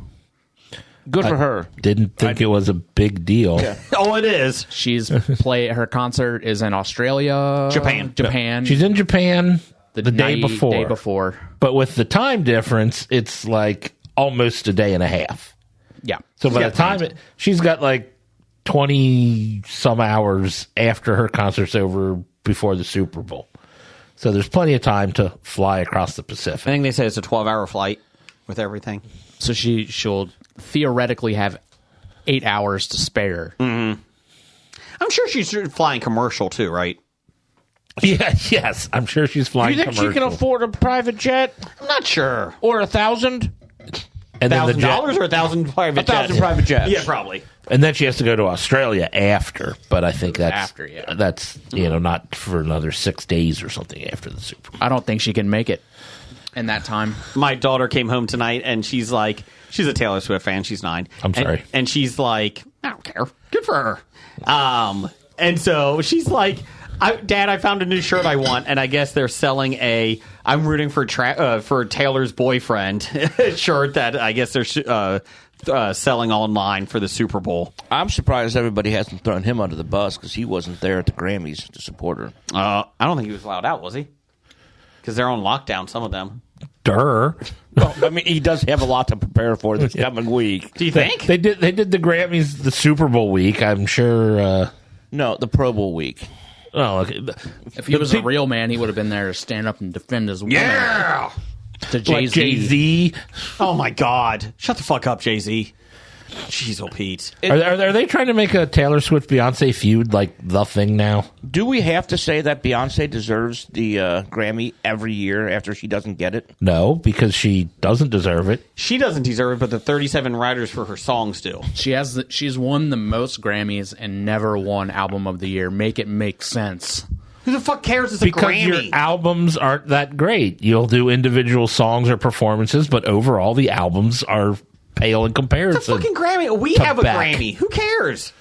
Good for her. Didn't think it was a big deal. Oh, it is. She's her concert is in Australia, Japan. She's in Japan the day night- before. Day before. But with the time difference, it's like almost a day and a half. Yeah. So by the time she's got like 20 some hours after her concert's over before the Super Bowl. So there's plenty of time to fly across the I Pacific. think they say it's a 12-hour flight with everything. So she'll theoretically have 8 hours to spare. I'm sure she's flying commercial too, right? Yeah, yes. I'm sure she's Do flying you think she can commercial. afford a private jet? I'm not sure. Or 1,000? And then the $1,000 jet- or 1,000 private 1,000 jets? private jets. Yeah, probably. And then she has to go to Australia after, but I think that's After, yeah. that's not for another 6 days or something after the Super Bowl. I don't think she can make it in that time. My daughter came home tonight and she's like, she's a Taylor Swift fan. She's 9. I'm sorry. And she's like, I don't care. Good for her. And so she's like, Dad, I found a new shirt I want, and I guess they're selling I'm rooting for Taylor's boyfriend shirt that I guess they're selling online for the Super Bowl. I'm surprised everybody hasn't thrown him under the bus because he wasn't there at the Grammys to support her. I don't think he was allowed out, was he? Because they're on lockdown, some of them. Durr. Well, I mean, he does have a lot to prepare for this coming week. Do you think? They did the Grammys the Super Bowl week. I'm sure. No, the Pro Bowl week. Oh, okay. If he was a real man, he would have been there to stand up and defend his woman. Yeah! To Jay-Z. Like Jay-Z. Oh, my God. Shut the fuck up, Jay-Z. Jeez, oh, Pete. Are they trying to make a Taylor Swift Beyonce feud like the thing now? Do we have to say that Beyonce deserves the Grammy every year after she doesn't get it? No, because she doesn't deserve it. She doesn't deserve it, but the 37 writers for her songs do. She's won the most Grammys and never won Album of the Year. Make it make sense. Who the fuck cares? It's a Because Grammy. your albums aren't that great. You'll do individual songs or performances, but overall the albums are pale in comparison. It's a fucking Grammy. We to have a Beck. Grammy. Who cares?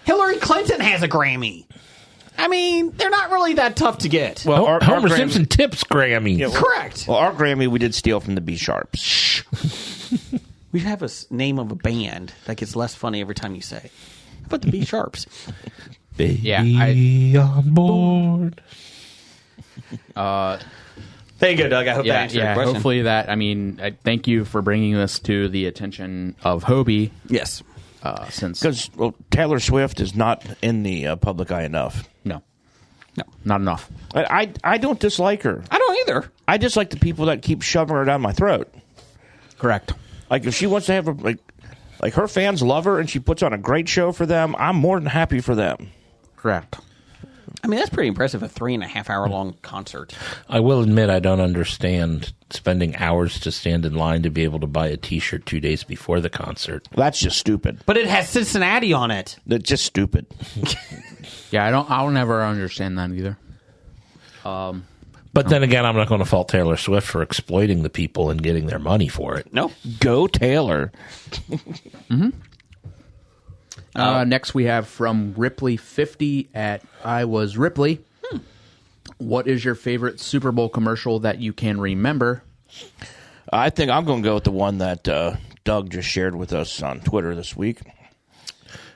Hillary Clinton has a Grammy. I mean, they're not really that tough to get. Well, our Homer Grammy- Simpson tips Grammy. Yeah, Correct. Well, our Grammy we did steal from the B Sharps. We have a name of a band that gets less funny every time you say. How about the B Sharps? Baby Yeah, on board. There you go, Doug. I hope that answered your question. Hopefully that. I mean, thank you for bringing this to the attention of HOBI. Yes. Since Because Taylor Swift is not in the public eye enough. no, not enough. I don't dislike her. I don't either. I dislike the people that keep shoving her down my throat. Correct. Like if she wants to have like her fans love her and she puts on a great show for them, I'm more than happy for them. Correct. I mean, that's pretty impressive. A 3.5 hour long concert. I will admit I don't understand spending hours to stand in line to be able to buy a T-shirt 2 days before the concert. That's just stupid. But it has Cincinnati on it. That's just stupid. Yeah, I'll never understand that either. But then again, I'm not going to fault Taylor Swift for exploiting the people and getting their money for it. No. Go Taylor. Next, we have from Ripley50 at I Was Ripley. What is your favorite Super Bowl commercial that you can remember? I think I'm going to go with the one that Doug just shared with us on Twitter this week.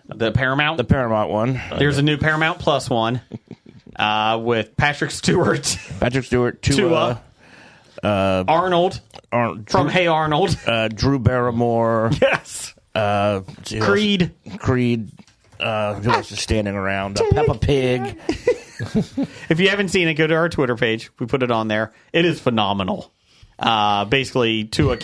The Paramount? The Paramount one. There's a new Paramount Plus one with Patrick Stewart. Patrick Stewart. Tua. Arnold. From Hey Arnold. Drew Barrymore. Yes. Creed. Creed. Who else is standing around? Peppa Pig. If you haven't seen it, go to our Twitter page. We put it on there. It is phenomenal. Basically, Tua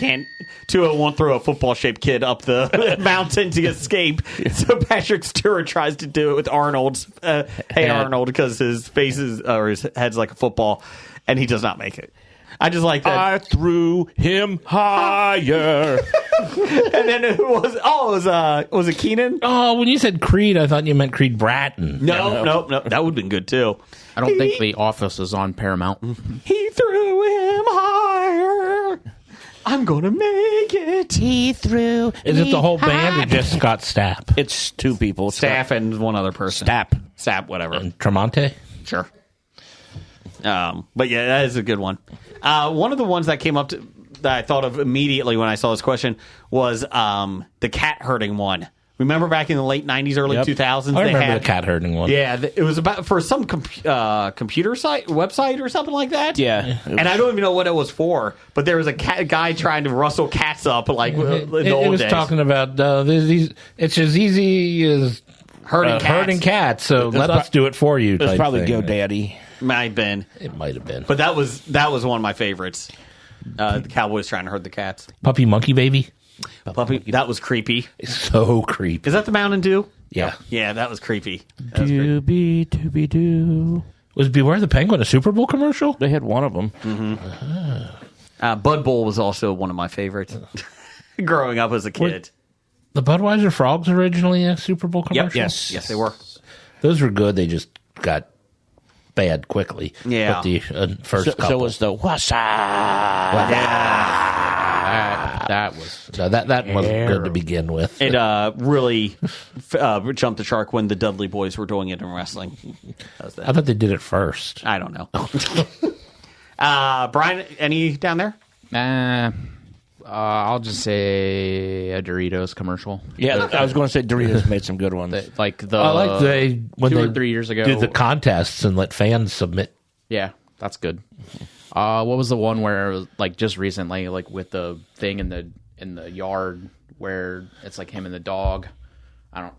won't throw a football-shaped kid up the mountain to escape. So Patrick Stewart tries to do it with Arnold's Hey Arnold, because his face is or his head's like a football, and he does not make it. I just like that. I threw him higher. And then who was? Oh, was it Keenan? Oh, when you said Creed, I thought you meant Creed Bratton. No. That would have been good too. I don't think The Office is on Paramount. He threw him higher. I'm gonna make it. He threw. Is it the whole band or just Scott Stapp? It's two people. Staff and one other person. Stapp, whatever. And Tremonti? Sure. But yeah, that is a good one. One of the ones that came up that I thought of immediately when I saw this question was the cat herding one. Remember back in the late 90s, early 2000s? I remember the cat herding one. Yeah, it was about for some computer site, website or something like that. Yeah. And I don't even know what it was for, but there was a guy trying to rustle cats up like in the old It was days. talking about these. It's as easy as herding cats. So let us do it for you. It was type probably thing. GoDaddy. Might have been. It might have been. But that was one of my favorites. The Cowboys trying to herd the cats. Puppy Monkey Baby. Puppy, that was creepy. So creepy. Is that the Mountain Dew? Yeah. Yeah, that was creepy. That was creepy. Doobie-doobie-doo. Was Beware the Penguin a Super Bowl commercial? They had one of them. Bud Bowl was also one of my favorites. Growing up as a kid. The Budweiser Frogs originally a Super Bowl commercial? Yes, they were. Those were good. They just got bad quickly. Yeah. But the first couple. So was the wassa. That was that wasn't good to begin with. It really jumped the shark when the Dudley Boys were doing it in wrestling. That was I thought they did it first. I don't know. Brian, any down there? I'll just say a Doritos commercial. Yeah, I was going to say Doritos made some good ones. Like the I like when 2 they or 3 years ago did the contests and let fans submit. Yeah, that's good. What was the one where it was, like just recently, like with the thing in the yard where it's like him and the dog? I don't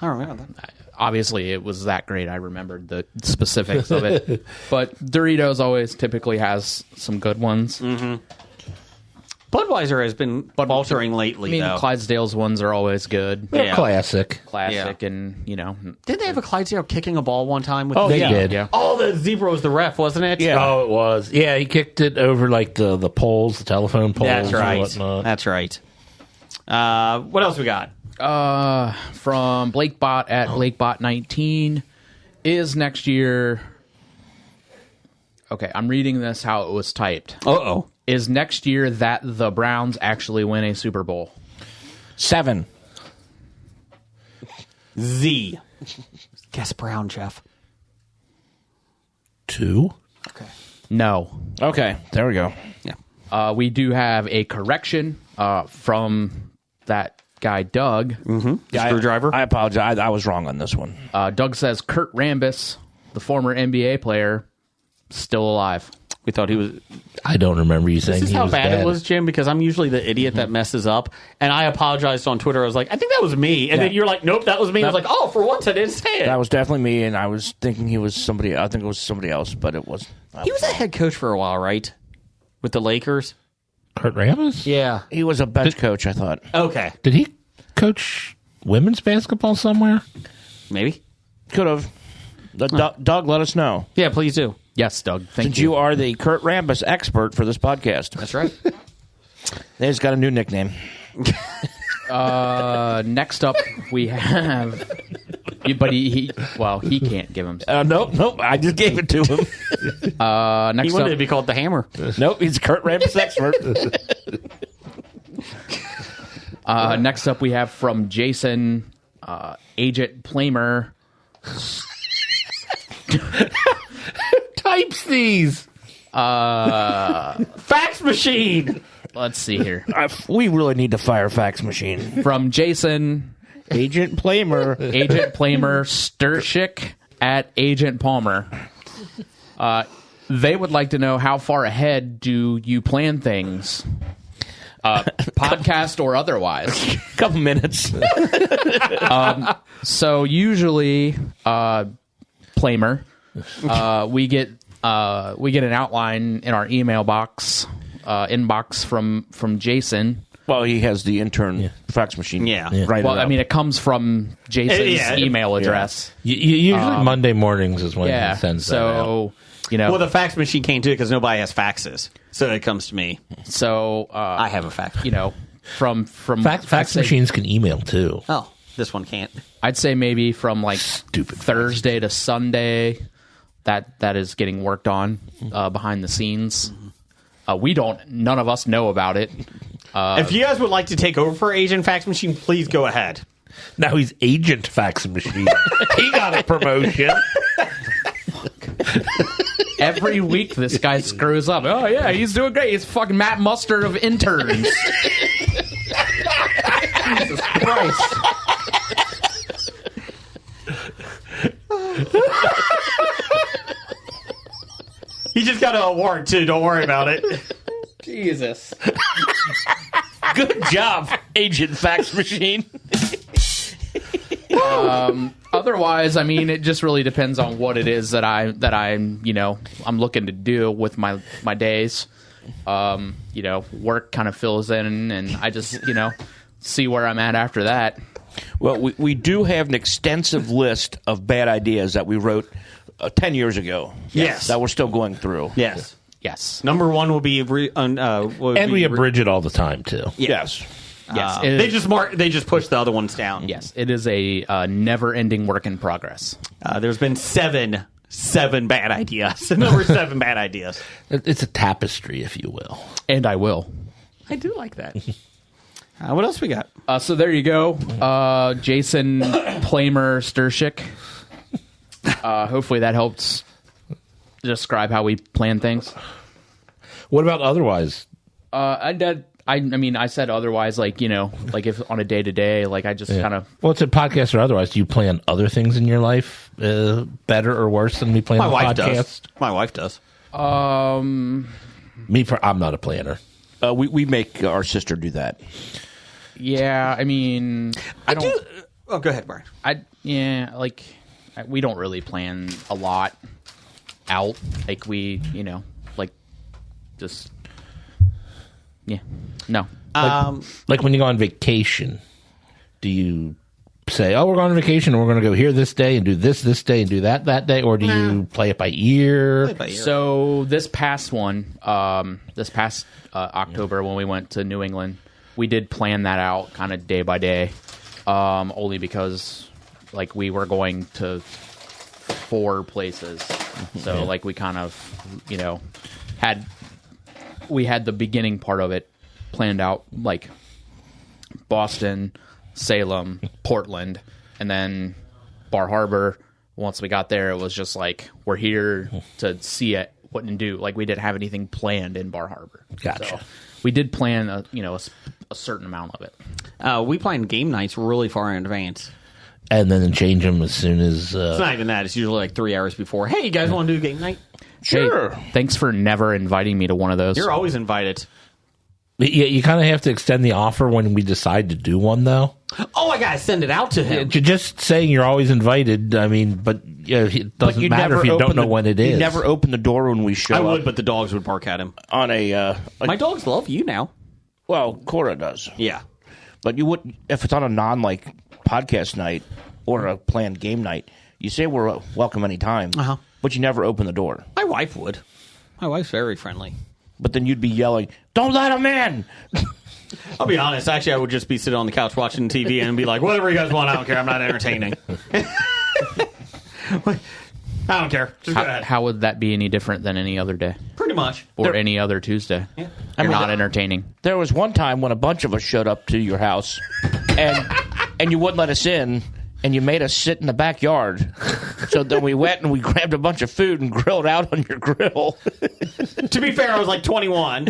remember that. Obviously, it was that great. I remembered the specifics of it. But Doritos always typically has some good ones. Mm-hmm. Budweiser has been faltering lately, though. Clydesdale's ones are always good. They're classic. Classic, and Did they have a Clydesdale kicking a ball one time? With They did. Yeah. Oh, the zebra was the ref, wasn't it? Yeah. Oh, it was. Yeah, he kicked it over like the poles, the telephone poles. That's right. And whatnot. That's right. What else we got? From BlakeBot at BlakeBot19 is next year. Okay, I'm reading this how it was typed. Uh-oh. Is next year that the Browns actually win a Super Bowl? 7. Z. Guess Brown, Jeff. 2? Okay. No. Okay, there we go. Yeah. We do have a correction from that guy, Doug. Mm-hmm. Screwdriver. I apologize. I was wrong on this one. Doug says Kurt Rambis, the former NBA player, still alive. We thought he was... I don't remember you saying This is he how was bad dead. it was, Jim, because I'm usually the idiot that messes up. And I apologized on Twitter. I was like, I think that was me. And then you're like, nope, that was me. I was like, oh, for once I didn't say it. That was definitely me, and I was thinking he was somebody. I think it was somebody else, but it was. He was a head coach for a while, right? With the Lakers? Kurt Rambis? Yeah. He was a bench coach, I thought. Okay. Did he coach women's basketball somewhere? Maybe. Could have. Doug, let us know. Yeah, please do. Yes, Doug. Thank Since you are the Kurt Rambis expert for this podcast. That's right. They just got a new nickname. Next up, we have... But he can't give him... Nope. I just gave it to him. Next He wanted up, to be called the Hammer. Nope, he's Kurt Rambis expert. next up, we have from Jason, Agent Plamer. Types these. Fax machine! Let's see here. We really need to fire a fax machine. From Jason, Agent Plamer. Agent Plamer Sturchik at Agent Palmer. They would like to know, how far ahead do you plan things? Podcast or otherwise? Couple minutes. So usually, Plamer, we get an outline in our email box, inbox from Jason. Well, he has the intern fax machine. Yeah. Right. Well, I mean, it comes from Jason's email address. Usually Monday mornings is when he sends that out. So, Well, the fax machine came too because nobody has faxes. So it comes to me. So I have a fax. From Fax machines can email too. Oh, this one can't. I'd say maybe from like Stupid Thursday to Sunday. That is getting worked on behind the scenes. None of us know about it. If you guys would like to take over for Agent Fax Machine, please go ahead. Now he's Agent Fax Machine. He got a promotion. Every week, this guy screws up. Oh, yeah, he's doing great. He's fucking Matt Mustard of interns. Jesus Christ. He just got an award, too. Don't worry about it. Jesus. Good job, Agent Fax Machine. Otherwise, I mean, it just really depends on what it is that I'm looking to do with my days. Work kind of fills in, and I just, see where I'm at after that. Well, we do have an extensive list of bad ideas that we wrote 10 years ago. Yes. That we're still going through. Yes. Yes. Number one will be... We abridge it all the time, too. Yes. Yes. They just push the other ones down. Yes. It is a never-ending work in progress. There's been seven bad ideas. Number 7 bad ideas. It's a tapestry, if you will. And I will. I do like that. What else we got? So there you go. Jason Plamer Sturshik. Hopefully that helps describe how we plan things. What about otherwise? I said otherwise, like if on a day-to-day, like I just kind of... Well, it's a podcast or otherwise. Do you plan other things in your life better or worse than we plan My the wife podcast? does. My wife does. I'm not a planner. We make our sister do that. Yeah, I mean... I don't... Oh, go ahead, Brian. We don't really plan a lot out. Like, we, just... Yeah. No. Like when you go on vacation, do you say, "Oh, we're going on vacation and we're going to go here this day and do this day and do that day," or do you play it by ear? So this past October when we went to New England, we did plan that out kind of day by day, only because like we were going to 4 places, so like we kind of had the beginning part of it planned out, like Boston, Salem, Portland, and then Bar Harbor. Once we got there, it was just like, we're here to see it, what and do. Like, we didn't have anything planned in Bar Harbor. Gotcha. So we did plan a certain amount of it. We plan game nights really far in advance. And then change them as soon as... It's not even that. It's usually like 3 hours before. Hey, you guys want to do game night? Sure. Hey, thanks for never inviting me to one of those. You're always invited. Yeah, you kind of have to extend the offer when we decide to do one, though. Oh, I gotta send it out to him. Just saying you're always invited, I mean, but it doesn't matter if you don't know when it is. You never open the door when we show up. I would, but the dogs would bark at him. On My dogs love you now. Well, Cora does. Yeah. But you would, if it's on a podcast night or a planned game night, you say we're welcome anytime, but you never open the door. My wife would. My wife's very friendly. But then you'd be yelling, "Don't let him in!" I'll be honest. Actually, I would just be sitting on the couch watching TV and be like, "Whatever you guys want, I don't care. I'm not entertaining." I don't care. Just go ahead. How would that be any different than any other day? Pretty much. Or any other Tuesday? Yeah. You're not entertaining. There was one time when a bunch of us showed up to your house, and you wouldn't let us in, and you made us sit in the backyard. So then we went and we grabbed a bunch of food and grilled out on your grill. To be fair, I was like 21.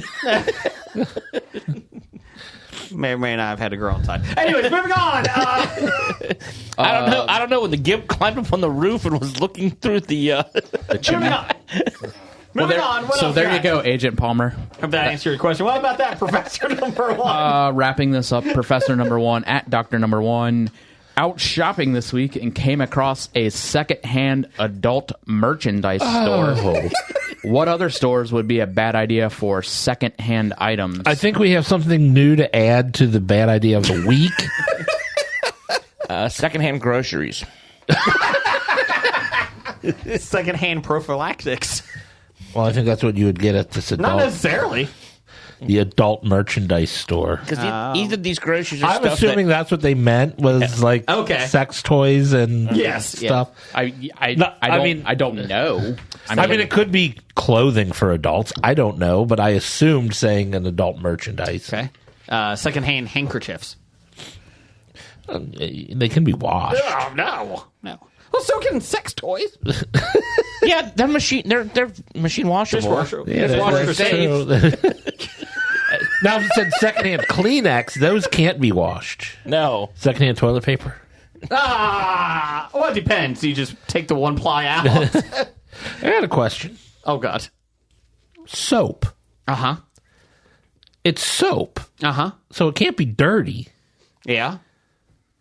May or may not have had a girl inside. Anyways, moving on. I don't know when the gimp climbed up on the roof and was looking through the Moving on. Moving on. What So else there got? you go, Agent Palmer. Hope that answered your question. What about that, Professor Number 1? Wrapping this up, Professor Number 1 at Dr. Number 1. Out shopping this week and came across a secondhand adult merchandise store. What other stores would be a bad idea for secondhand items? I think we have something new to add to the bad idea of the week. secondhand groceries. Secondhand prophylactics. Well, I think that's what you would get at this Not adult, necessarily. the adult merchandise store. Because either these groceries are I'm stuff assuming that, that's what they meant was like Okay. sex toys and stuff. I don't know. I mean, it could be clothing for adults. I don't know, but I assumed saying an adult merchandise. Okay. Secondhand handkerchiefs. They can be washed. Oh, no. Well, so can sex toys. yeah, they're machine washable. Dishwasher safe. Now, if it said secondhand Kleenex, those can't be washed. No. Secondhand toilet paper? Well, it depends. You just take the one ply out. I got a question. Oh, God. Soap. Uh-huh. It's soap, Uh-huh. so it can't be dirty. Yeah.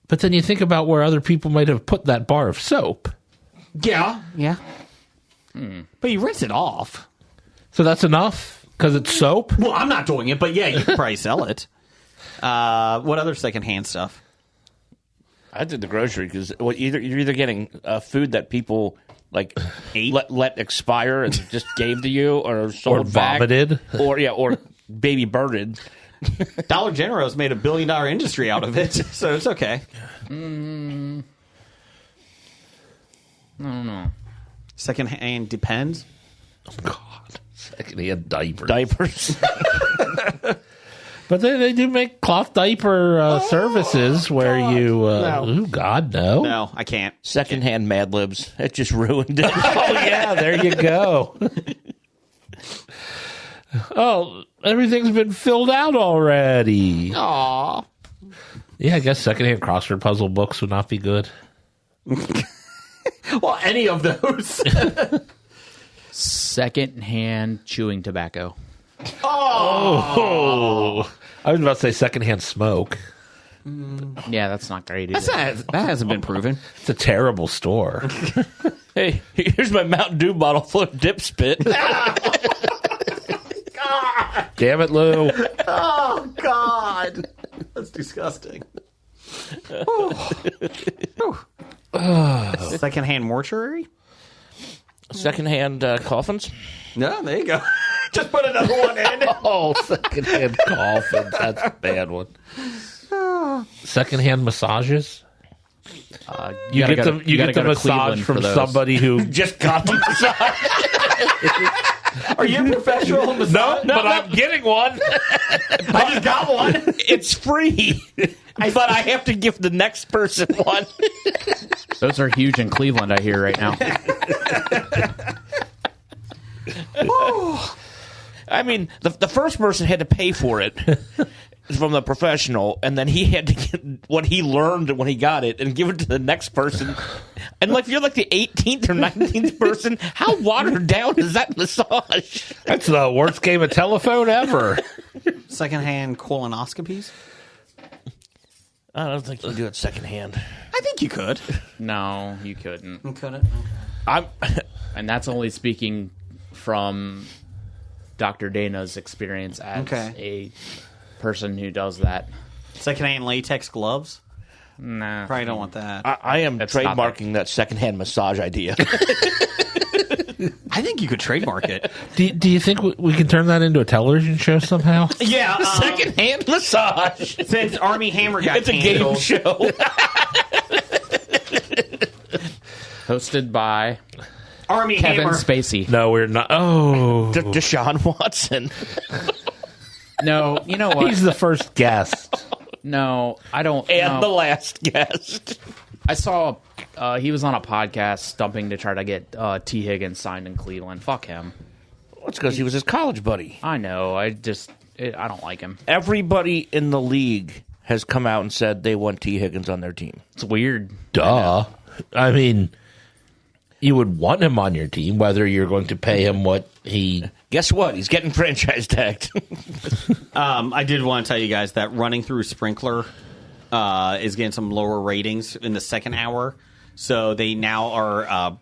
But then you think about where other people might have put that bar of soap. Yeah. Yeah. But you rinse it off. So that's enough? Because it's soap? Well, I'm not doing it, but yeah, you can probably sell it. What other secondhand stuff? I did the grocery because you're either getting food that people like let expire and just gave to you, or sold Or vomited. back, or baby birded. Dollar General's made $1 billion industry out of it, so it's okay. I don't know. Secondhand depends. Oh, God. Secondhand diapers. Diapers. But they do make cloth diaper services where you... No. Oh, God, no. No, I can't. Secondhand Mad Libs. It just ruined it. Oh, yeah, there you go. Oh, everything's been filled out already. Aw. Yeah, I guess secondhand crossword puzzle books would not be good. Well, any of those. Second-hand chewing tobacco. Oh, I was about to say secondhand smoke. Yeah, that's not great either. That hasn't been proven. It's a terrible store. Hey, here's my Mountain Dew bottle full of dip spit. Damn it, Lou. Oh, God. That's disgusting. Secondhand mortuary? Secondhand coffins. No, there you go. Just put another one in. Oh, secondhand coffins. That's a bad one. Secondhand massages? You get the massage from somebody who Just got the massage. Are you a professional massage? No, but I'm getting one. I just got one. It's free, but I have to give the next person one. Those are huge in Cleveland, I hear right now. I mean, the first person had to pay for it from the professional, and then he had to get what he learned when he got it and give it to the next person. And like, if you're like the 18th or 19th person, how watered down is that massage? That's the worst game of telephone ever. Secondhand colonoscopies? I don't think you can do it secondhand. I think you could. No, you couldn't. You couldn't? And that's only speaking from Dr. Dana's experience as a person who does that. Secondhand latex gloves? Nah. Probably don't want that. I am That's trademarking that secondhand massage idea. I think you could trademark it. Do you think we can turn that into a television show somehow? Yeah. Secondhand massage. Since Army Hammer got It's a game canceled. show. Hosted by Army Kevin Hammer. Spacey. No, we're not. Oh. Deshaun Watson. No, you know what? He's the first guest. No, I don't. And no. the last guest. I saw he was on a podcast stumping to try to get T. Higgins signed in Cleveland. Fuck him. That's because he was his college buddy. I know. I don't like him. Everybody in the league has come out and said they want T. Higgins on their team. It's weird. Duh. I mean, you would want him on your team, whether you're going to pay him what he... Guess what? He's getting franchise tagged. I did want to tell you guys that running through Sprinkler is getting some lower ratings in the second hour. So they now are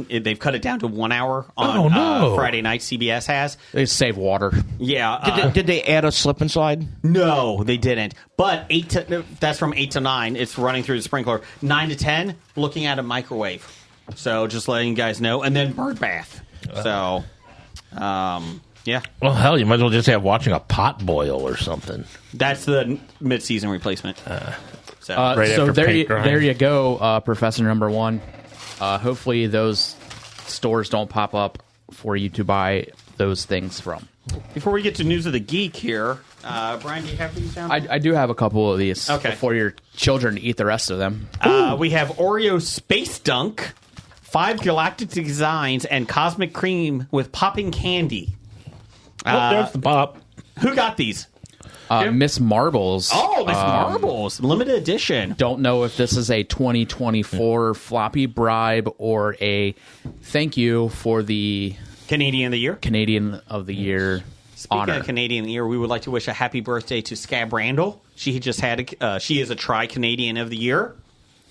they've cut it down to 1 hour on Friday night, CBS has. They save water. Yeah. Did they add a slip and slide? No, they didn't. But that's from 8 to 9. It's running through the Sprinkler. 9 to 10, looking at a microwave. So just letting you guys know. And then bird bath. So Yeah, Well, hell, you might as well just have watching a pot boil or something. that's the mid-season replacement. Right so after there paint you, drying. there you go, Professor Number One. Hopefully those stores don't pop up for you to buy those things from. Before we get to news of the geek here, Brian, do you have these down? I do have a couple of these Okay. before your children eat the rest of them. We have Oreo Space Dunk, 5 galactic designs, and cosmic cream with popping candy. There's the pop. Who got these? Miss Marbles. Oh, Miss Marbles, limited edition. Don't know if this is a 2024 floppy bribe or a thank you for the Canadian of the Year. Canadian of the Year Speaking honor. of Canadian of the Year, we would like to wish a happy birthday to Scab Randall. She just had she is a tri-Canadian of the Year.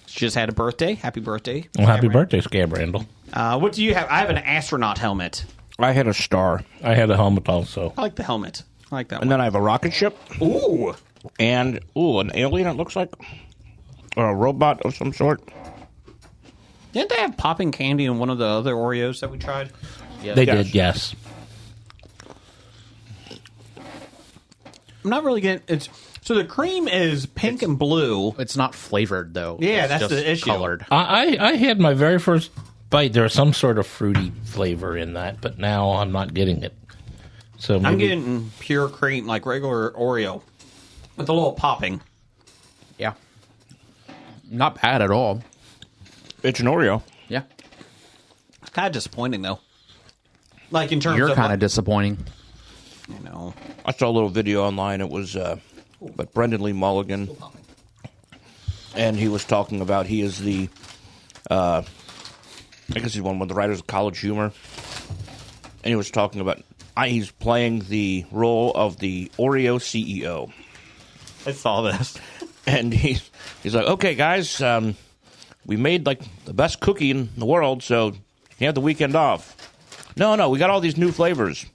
She just had a birthday. Happy birthday. Well, happy birthday, Scab Randall. What do you have? I have an astronaut helmet. I had a star. I had a helmet also. I like the helmet. I like that And one. then I have a rocket ship. Ooh. And, an alien, it looks like. Or a robot of some sort. Didn't they have popping candy in one of the other Oreos that we tried? They did, yes. I'm not really getting it's so the cream is pink and blue. It's not flavored though. Yeah, It's that's just the issue. Colored. I had my very first bite. There was some sort of fruity flavor in that, but now I'm not getting it. So maybe, I'm getting pure cream, like regular Oreo, with a little popping. Yeah. Not bad at all. It's an Oreo. Yeah. It's kind of disappointing though. Like in terms You're of kind of disappointing. you know. I saw a little video online. It was but Brendan Lee Mulligan, and he was talking about he is the I guess he's one of the writers of College Humor, and he was talking about he's playing the role of the Oreo CEO, I saw this. and he's like, okay, guys, we made like the best cookie in the world, so you have the weekend off. No, we got all these new flavors.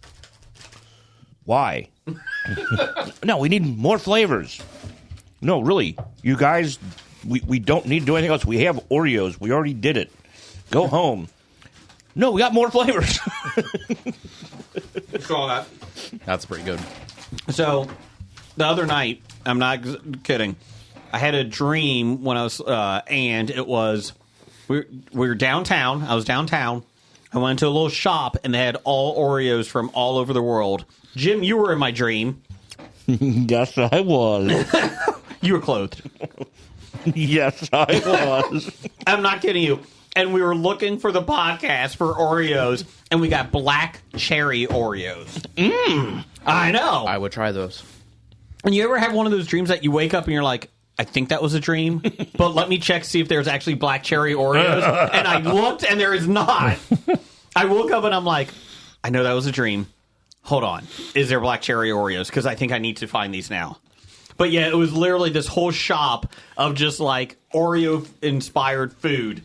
Why? No, we need more flavors. No, really, you guys, we don't need to do anything else. We have Oreos. We already did it. Go home. No, we got more flavors. Saw that. That's pretty good. So, the other night, I'm not kidding. I had a dream when I was, and it was we were downtown. I was downtown. I went to a little shop, and they had all Oreos from all over the world. Jim, you were in my dream. Yes, I was. You were clothed. Yes, I was. I'm not kidding you. And we were looking for the podcast for Oreos, and we got black cherry Oreos. I know. I would try those. And you ever have one of those dreams that you wake up and you're like, I think that was a dream, but let me check, see if there's actually black cherry Oreos. And I looked, and there is not. I woke up, and I'm like, I know that was a dream. Hold on. Is there black cherry Oreos? Because I think I need to find these now. But yeah, it was literally this whole shop of just like Oreo-inspired food.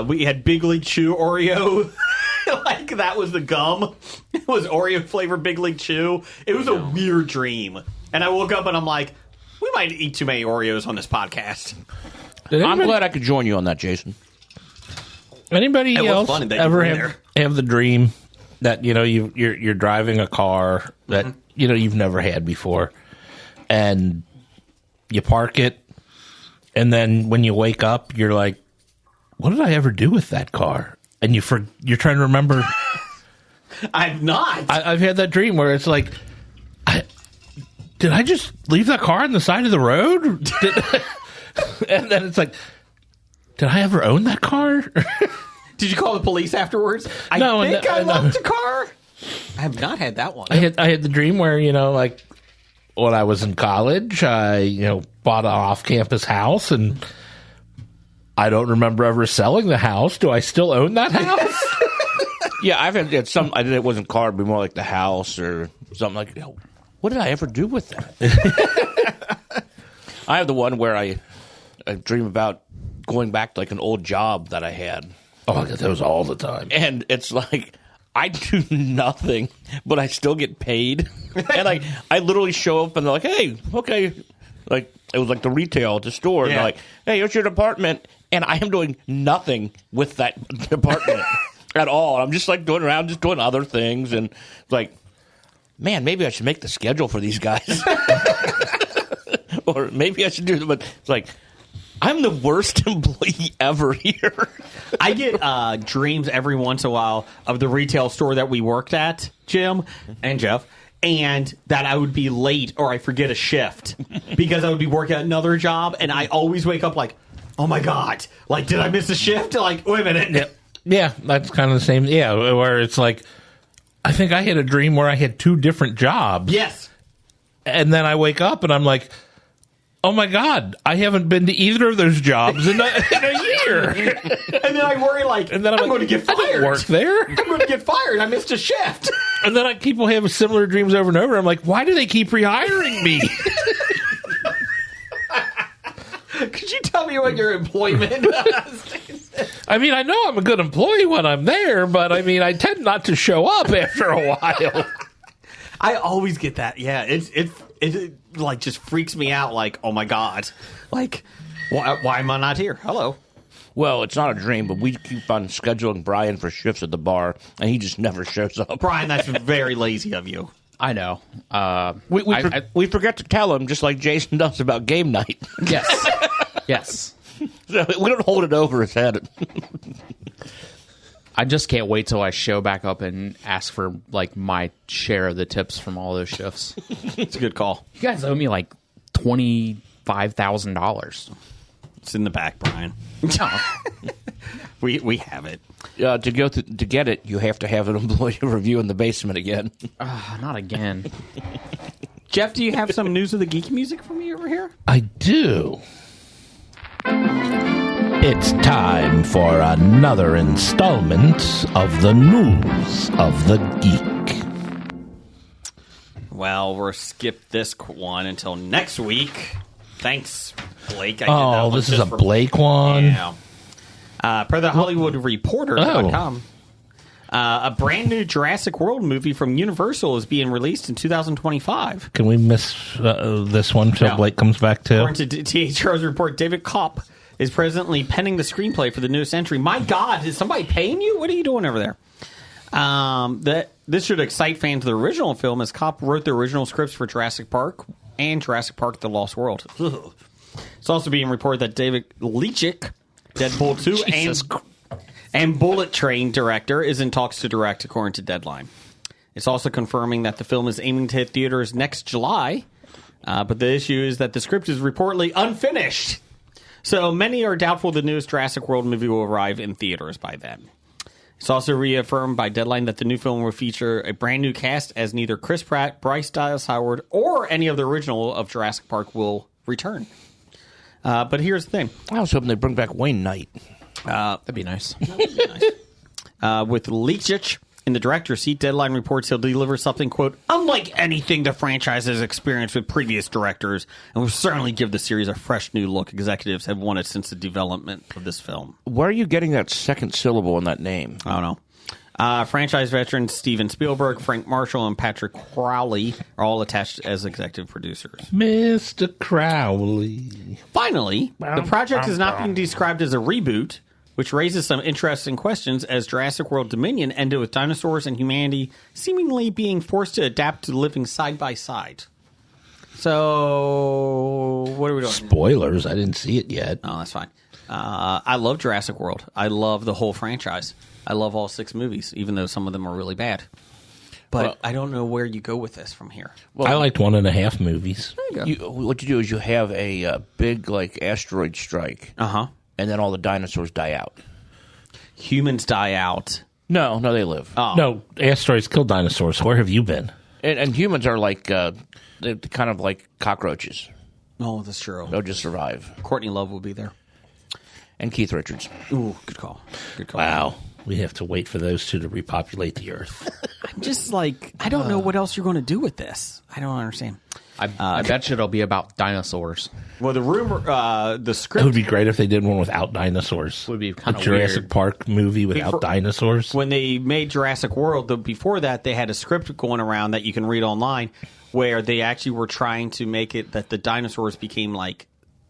We had Big League Chew Oreo. Like, that was the gum. It was Oreo-flavored Big League Chew. It was a weird dream. And I woke up, and I'm like, we might eat too many Oreos on this podcast. I'm glad I could join you on that, Jason. Anybody It was else funny that you ever were have the dream that you're driving a car that you've never had before, and you park it, and then when you wake up, you're like, "What did I ever do with that car?" And you're trying to remember. I've not. I've had that dream where it's like, did I just leave that car on the side of the road? And then it's like, did I ever own that car? Did you call the police afterwards? I think I left a car. I have not had that one. I had the dream where, like, when I was in college, I, bought an off-campus house, and I don't remember ever selling the house. Do I still own that house? Yeah, I've had some. I did. It wasn't car, but more like the house or something like. What did I ever do with that? I have the one where I dream about going back to like an old job that I had. Oh, I get those all the time. And it's like I do nothing, but I still get paid. And I literally show up and they're like, "Hey, okay," like it was like the retail at the store. And they're like, "Hey, here's your department," and I am doing nothing with that department. at all. I'm just like going around, just doing other things, and like, man, maybe I should make the schedule for these guys, or maybe I should do. But it's like, I'm the worst employee ever here. I get dreams every once in a while of the retail store that we worked at, Jim and Jeff. And that I would be late or I forget a shift because I would be working at another job, and I always wake up like, oh my God, like, did I miss a shift? Like, wait a minute. Yeah, that's kind of the same. Yeah, where it's like, I think I had a dream where I had 2 different jobs. Yes. And then I wake up and I'm like, oh my God, I haven't been to either of those jobs in a year. And then I worry like, and then I'm going to get fired. I didn't work there. I'm going to get fired. I missed a shift. And then people have similar dreams over and over. I'm like, why do they keep rehiring me? Could you tell me what your employment I mean, I know I'm a good employee when I'm there, but I mean, I tend not to show up after a while. I always get that. Yeah, it like just freaks me out. Like, oh my God, like, why am I not here? Hello. Well, it's not a dream, but we keep on scheduling Brian for shifts at the bar, and he just never shows up. Brian, that's very lazy of you. I know. We forget to tell him, just like Jason does about game night. Yes. Yes. So we don't hold it over his head. I just can't wait till I show back up and ask for like my share of the tips from all those shifts. It's a good call. You guys owe me like $25,000. It's in the back, Brian. We have it. To get it, you have to have an employee review in the basement again. Not again. Jeff, do you have some news of the geeky music for me over here? I do. It's time for another installment of the News of the Geek. Well, we'll skip this one until next week. Thanks, Blake. This is a Blake one? Yeah. Per the Hollywood Reporter.com, a brand new Jurassic World movie from Universal is being released in 2025. Can we miss this one till Blake comes back too? According to THR's report, David Kopp is presently penning the screenplay for the newest entry. My God, is somebody paying you? What are you doing over there? This should excite fans of the original film, as Kopp wrote the original scripts for Jurassic Park and Jurassic Park: The Lost World. It's also being reported that David Leitch, Deadpool 2 and Bullet Train director, is in talks to direct, according to Deadline. It's also confirming that the film is aiming to hit theaters next July, but the issue is that the script is reportedly unfinished. So many are doubtful the newest Jurassic World movie will arrive in theaters by then. It's also reaffirmed by Deadline that the new film will feature a brand new cast, as neither Chris Pratt, Bryce Dallas Howard, or any of the original of Jurassic Park will return. But here's the thing. I was hoping they'd bring back Wayne Knight. That'd be nice. With Leitch in the director's seat, Deadline reports he'll deliver something, quote, unlike anything the franchise has experienced with previous directors, and will certainly give the series a fresh new look executives have wanted since the development of this film. Where are you getting that second syllable in that name? I don't know. Franchise veterans Steven Spielberg, Frank Marshall, and Patrick Crowley are all attached as executive producers. Mr. Crowley. Finally, the project is not being described as a reboot, which raises some interesting questions, as Jurassic World Dominion ended with dinosaurs and humanity seemingly being forced to adapt to living side by side. So, what are we doing? Spoilers. I didn't see it yet. Oh, that's fine. I love Jurassic World. I love the whole franchise. I love all 6 movies, even though some of them are really bad. But I don't know where you go with this from here. Well, I liked 1.5 movies. There you go. What you do is you have a big asteroid strike, Uh-huh. and then all the dinosaurs die out. Humans die out. No, they live. Oh. No, asteroids kill dinosaurs. Where have you been? And humans are they're kind of like cockroaches. Oh, that's true. They'll just survive. Courtney Love will be there. And Keith Richards. Ooh, good call. Good call. Wow. We have to wait for those 2 to repopulate the Earth. I'm just like, I don't know what else you're going to do with this. I don't understand. I bet you it'll be about dinosaurs. Well, the rumor, the It script. would be great if they did one without dinosaurs. Would be a kind of Jurassic weird. Park movie without dinosaurs. When they made Jurassic World, before that, they had a script going around that you can read online, where they actually were trying to make it that the dinosaurs became like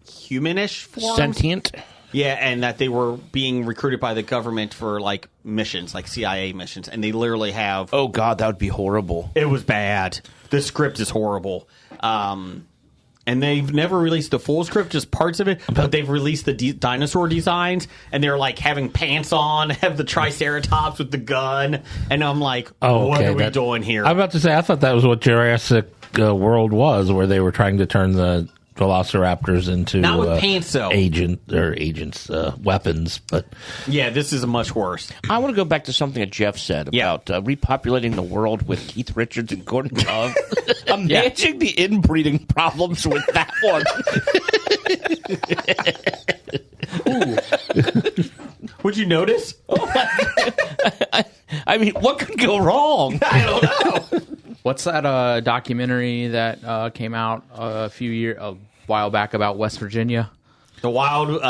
humanish forms. Sentient? Yeah, and that they were being recruited by the government for like missions, like CIA missions, and they literally have. Oh God, that would be horrible. It was bad. The script is horrible. And they've never released the full script, just parts of it. But they've released the dinosaur designs, and they're like having pants on, have the Triceratops with the gun, and I'm like, what are we doing here? I'm about to say, I thought that was what Jurassic World was, where they were trying to turn the velociraptors into not with pants though. agents weapons, but yeah, this is much worse. I want to go back to something that Jeff said about repopulating the world with Keith Richards and Gordon Love. Imagine the inbreeding problems with that one. Would you notice? I mean, what could go wrong? I don't know. What's that documentary that came out a while back about West Virginia? The Wild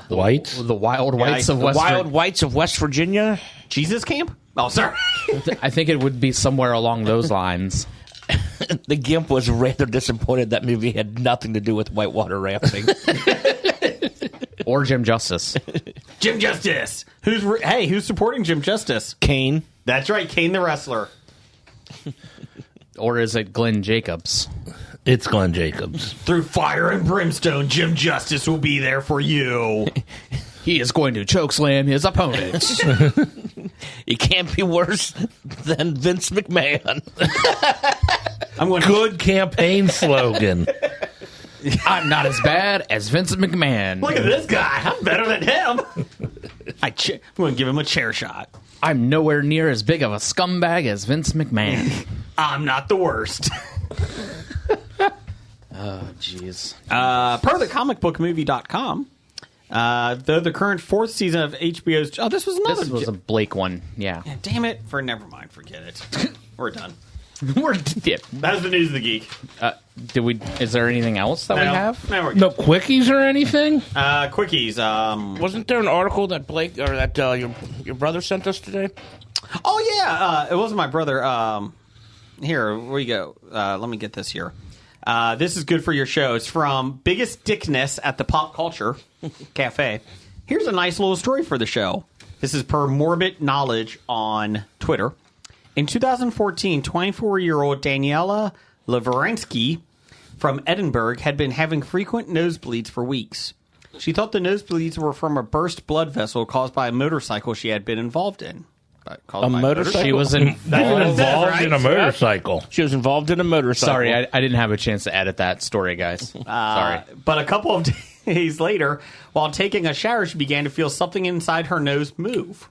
Whites? The Wild Whites of West Virginia. Wild Whites of West Virginia? Jesus Camp? Oh, sorry. I think it would be somewhere along those lines. The Gimp was rather disappointed that movie had nothing to do with whitewater rafting. Or Jim Justice. Jim Justice! Who's supporting Jim Justice? Kane. That's right, Kane the wrestler. Or is it Glenn Jacobs? It's Glenn Jacobs. Through fire and brimstone, Jim Justice will be there for you. He is going to chokeslam his opponents. It can't be worse than Vince McMahon. Good campaign slogan. I'm not as bad as Vince McMahon. Look at this guy. I'm better than him. I'm going to give him a chair shot. I'm nowhere near as big of a scumbag as Vince McMahon. I'm not the worst. Oh, jeez. Per the comicbookmovie.com, though the current fourth season of HBO's... Oh, this was another... This was a Blake one, yeah. Damn it. Never mind. Forget it. We're done. Yeah. That was the news of the geek. Is there anything else that we have? No, we're No good. quickies or anything? Quickies. Wasn't there an article that Blake or that your brother sent us today? Oh, yeah. It wasn't my brother. Here, where you go? Let me get this here. This is good for your show. It's from Biggest Dickness at the Pop Culture Cafe. Here's a nice little story for the show. This is per Morbid Knowledge on Twitter. In 2014, 24-year-old Daniela Laveransky from Edinburgh had been having frequent nosebleeds for weeks. She thought the nosebleeds were from a burst blood vessel caused by a motorcycle she had been involved in. A motorcycle? She was Involved in a motorcycle. She was involved in a motorcycle. Sorry, I didn't have a chance to edit that story, guys. Sorry. But a couple of days later, while taking a shower, she began to feel something inside her nose move.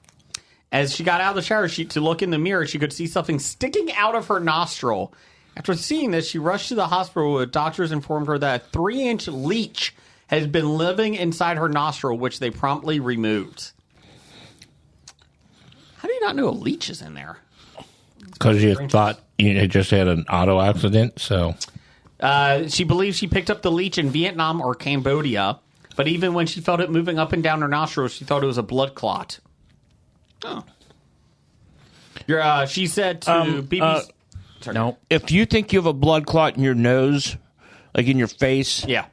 As she got out of the shower to look in the mirror, she could see something sticking out of her nostril. After seeing this, she rushed to the hospital where doctors informed her that a 3-inch leech has been living inside her nostril, which they promptly removed. How do you not know a leech is in there? Because you thought you just had an auto accident, so... She believes she picked up the leech in Vietnam or Cambodia, but even when she felt it moving up and down her nostrils, she thought it was a blood clot. Oh. She said to BBC... No. If you think you have a blood clot in your nose, like in your face, Yeah.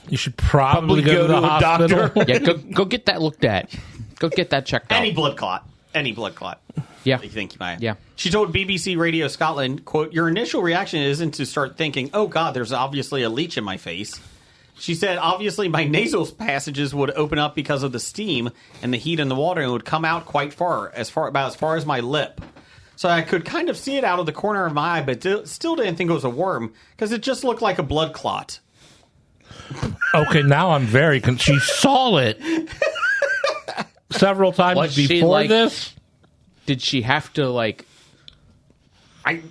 You should probably go to the a hospital. doctor. Yeah, go get that looked at. Go get that checked out. Any blood clot. Yeah. You think you might. Yeah. She told BBC Radio Scotland, quote, "Your initial reaction isn't to start thinking, oh, God, there's obviously a leech in my face." She said, obviously, my nasal passages would open up because of the steam and the heat in the water and would come out quite far, about as far as my lip. So I could kind of see it out of the corner of my eye, but still didn't think it was a worm because it just looked like a blood clot. Okay, now I'm very... She saw it several times Was she, before this. Did she have to, like... I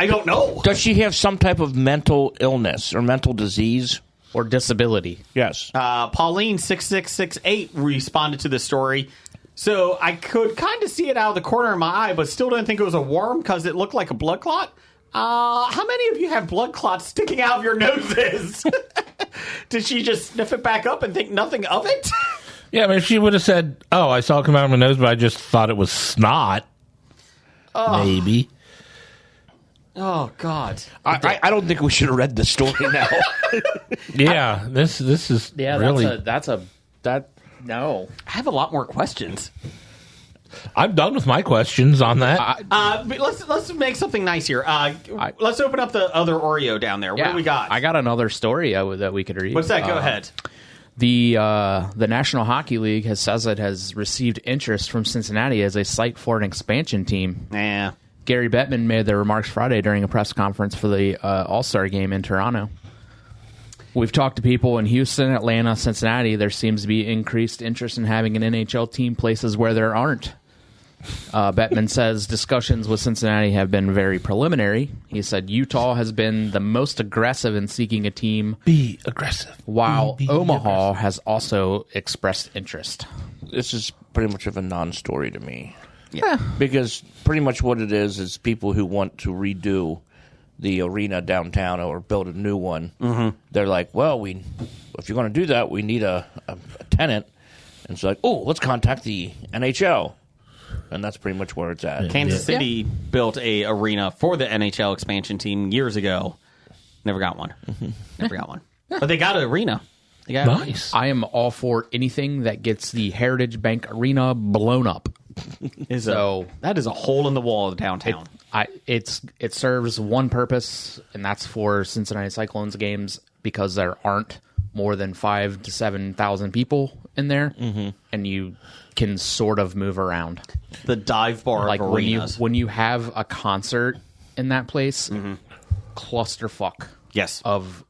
don't know. Does she have some type of mental illness or mental disease? Or disability? Yes. Pauline6668 responded to this story. So I could kind of see it out of the corner of my eye, but still didn't think it was a worm because it looked like a blood clot. How many of you have blood clots sticking out of your noses? Did she just sniff it back up and think nothing of it? Yeah, I mean, if she would have said, oh, I saw it come out of my nose, but I just thought it was snot. Maybe. Oh God. I don't think we should have read the story now. Yeah, this is really. No. I have a lot more questions. I'm done with my questions on that. But let's make something nice here. Let's open up the other Oreo down there. What do we got? I got another story that we could read. What's that? Go ahead. The National Hockey League says it has received interest from Cincinnati as a site for an expansion team. Yeah. Gary Bettman made the remarks Friday during a press conference for the All-Star game in Toronto. We've talked to people in Houston, Atlanta, Cincinnati. There seems to be increased interest in having an NHL team places where there aren't. Bettman says discussions with Cincinnati have been very preliminary. He said Utah has been the most aggressive in seeking a team. Be aggressive. While Be Omaha aggressive. has also expressed interest. This is pretty much of a non-story to me. Yeah. Because pretty much what it is people who want to redo the arena downtown or build a new one. Mm-hmm. They're like, well, if you're going to do that, we need a tenant. And it's like, oh, let's contact the NHL. And that's pretty much where it's at. Kansas City built a arena for the NHL expansion team years ago. Never got one. Never got one. But they got an arena. They got Nice. I am all for anything that gets the Heritage Bank Arena blown up. That is a hole in the wall of downtown. It serves one purpose, and that's for Cincinnati Cyclones games because there aren't more than 5,000 to 7,000 people in there, and you can sort of move around. The dive bar Like of when arenas. you have a concert in that place, clusterfuck. Yes. Of